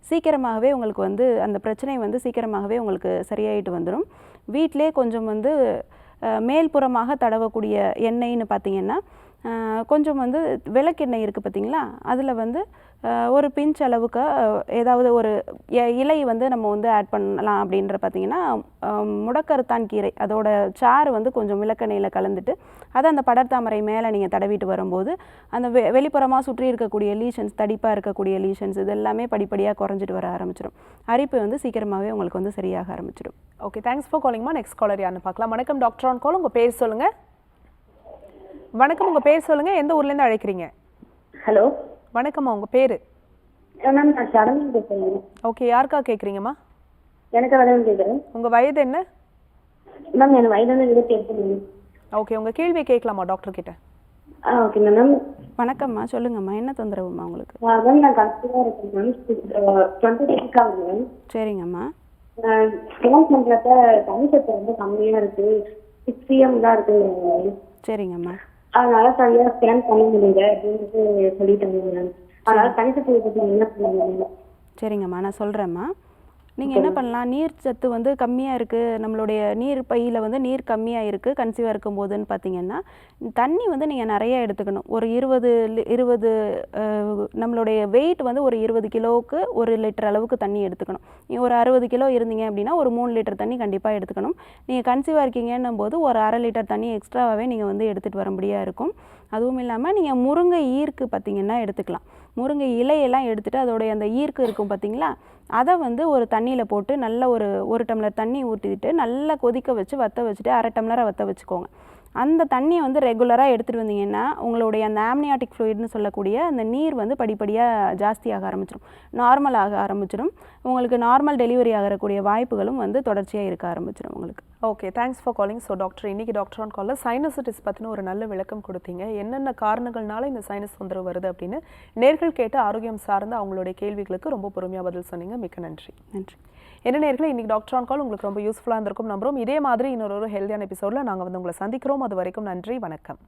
சீக்கிரமாகவே உங்களுக்கு வந்து அந்த பிரச்சனை வந்து சீக்கிரமாகவே உங்களுக்கு சரியாயிட்டு வந்துடும். வீட்டிலே கொஞ்சம் வந்து மேல்புறமாக தடவக்கூடிய எண்ணெய்னு பார்த்தீங்கன்னா கொஞ்சம் வந்து விளக்கெண்ணெய் இருக்குது பார்த்தீங்களா, அதில் வந்து ஒரு பிஞ்ச் அளவுக்கு ஏதாவது ஒரு இலை வந்து நம்ம வந்து ஆட் பண்ணலாம். அப்படின்ற பார்த்தீங்கன்னா முடக்கருத்தான் கீரை அதோட சாறு வந்து கொஞ்சம் விளக்கெண்ணெயில் கலந்துட்டு அதை அந்த படர்தாமரை மேலே நீங்கள் தடவிட்டு வரும்போது அந்த வெளிப்புறமாக சுற்றி இருக்கக்கூடிய லீஷன்ஸ், தடிப்பாக இருக்கக்கூடிய லீஷன்ஸ் இது எல்லாமே படிப்படியாக குறைஞ்சிட்டு வர ஆரம்பிச்சிடும். அரிப்பு வந்து சீக்கிரமாகவே உங்களுக்கு வந்து சரியாக ஆரம்பிச்சிடும். ஓகே, தேங்க்ஸ் ஃபார் காலிங்மா. நெக்ஸ்ட் காலர் யாருன்னு பார்க்கலாம். வணக்கம் டாக்டர் ஆன் கால். உங்கள் பேர் சொல்லுங்கள். வணக்கம், உங்கள் பேர் சொல்லுங்கள். எந்த ஊர்லேருந்து அழைக்கிறீங்க? ஹலோ வணக்கம்மா, உங்கள் பேர்? மேம், நான் சடங்கு பேசுகிறேன். ஓகே, யாருக்கா கேட்குறீங்கம்மா? எனக்கு வயது கேட்குறேன். உங்கள் வயது என்ன? மேம், என் வயது வந்து 28. ஓகே, உங்கள் கேள்வி கேட்கலாமா டாக்டர் கிட்ட? Okay ma'am. வணக்கம்மா, சொல்லுங்கம்மா. என்ன தொந்தரவுமா உங்களுக்கு? மேம், நான் கன்சீவாக இருக்கேன் மேம். 20 days ஆகுது மேம். சரிங்கம்மா. ஸ்கேன் பண்ணுறப்ப தனிச்சத்து வந்து கம்மியாக இருக்குது. 6 PM தான் இருக்குது. சரிங்கம்மா. அதனால சரியாக ஸ்கேன் பண்ண முடியல அப்படின்னு சொல்லிட்டாங்க மேம். அதனால தனிச்சத்து பற்றி என்ன பண்ணுவாங்க? சரிங்கம்மா, நான் சொல்கிறேம்மா. நீங்கள் என்ன பண்ணலாம், நீர் சத்து வந்து கம்மியாக இருக்குது, நம்மளுடைய நீர் பையில் வந்து நீர் கம்மியாக இருக்குது கன்சீவாக இருக்கும் போதுன்னு பார்த்தீங்கன்னா தண்ணி வந்து நீங்கள் நிறையா எடுத்துக்கணும். ஒரு 20 நம்மளுடைய வெயிட் வந்து ஒரு 20 கிலோவுக்கு 1 லிட்டர் அளவுக்கு தண்ணி எடுத்துக்கணும். நீங்கள் ஒரு 60 கிலோ இருந்தீங்க அப்படின்னா ஒரு 3 லிட்டர் தண்ணி கண்டிப்பாக எடுத்துக்கணும். நீங்கள் கன்சீவாக இருக்கீங்கன்னும் போது ஒரு 1/2 லிட்டர் தண்ணி எக்ஸ்ட்ராவாகவே நீங்கள் வந்து எடுத்துகிட்டு வர இருக்கும். அதுவும் இல்லாமல் நீங்கள் முருங்கை ஈர்க்கு பார்த்திங்கன்னா எடுத்துக்கலாம். முருங்கை இலையெல்லாம் எடுத்துகிட்டு அதோடைய அந்த ஈர்க்கு இருக்கும் பார்த்தீங்களா, அதை வந்து ஒரு தண்ணியில் போட்டு நல்ல ஒரு டம்ளர் தண்ணி ஊற்றிட்டு நல்லா கொதிக்க வச்சு வற்ற வச்சுட்டு 1/2 டம்ளரை வற்ற வச்சுக்கோங்க. அந்த தண்ணியை வந்து ரெகுலராக எடுத்துகிட்டு வந்தீங்கன்னா உங்களுடைய அந்த ஆம்னியாட்டிக் ஃப்ளூயிட்னு சொல்லக்கூடிய அந்த நீர் வந்து படிப்படியாக ஜாஸ்தியாக ஆரம்பிச்சிடும், நார்மல் ஆக ஆரம்பிச்சிடும். உங்களுக்கு நார்மல் டெலிவரி ஆகக்கூடிய வாய்ப்புகளும் வந்து தொடர்ச்சியாக இருக்க ஆரம்பிச்சிடும் உங்களுக்கு. Okay, thanks for calling. So doctor, இன்றைக்கி டாக்டர் ஆன் காலில் சைனசிட்டிஸ் பற்றின ஒரு நல்ல விளக்கம் கொடுத்தீங்க. என்னென்ன காரணங்கள்னால இந்த சைனஸ் தொந்தரவு வருது அப்படின்னு நேர்கள் கேட்டு ஆரோக்கியம் சார்ந்த அவங்களுடைய கேள்விகளுக்கு ரொம்ப பொறுமையாக பதில் சொன்னீங்க. மிக்க நன்றி. நன்றி. என்ன நேர்களே, இன்றைக்கி டாக்டர் ஆன் கால் உங்களுக்கு ரொம்ப யூஸ்ஃபுல்லாக இருந்திருக்கும் நம்புறோம். இதே மாதிரி இன்னொரு ஹெல்தியான எபிசோடில் நாங்கள் வந்து உங்களை சந்திக்கிறோம். அது வரைக்கும் நன்றி, வணக்கம்.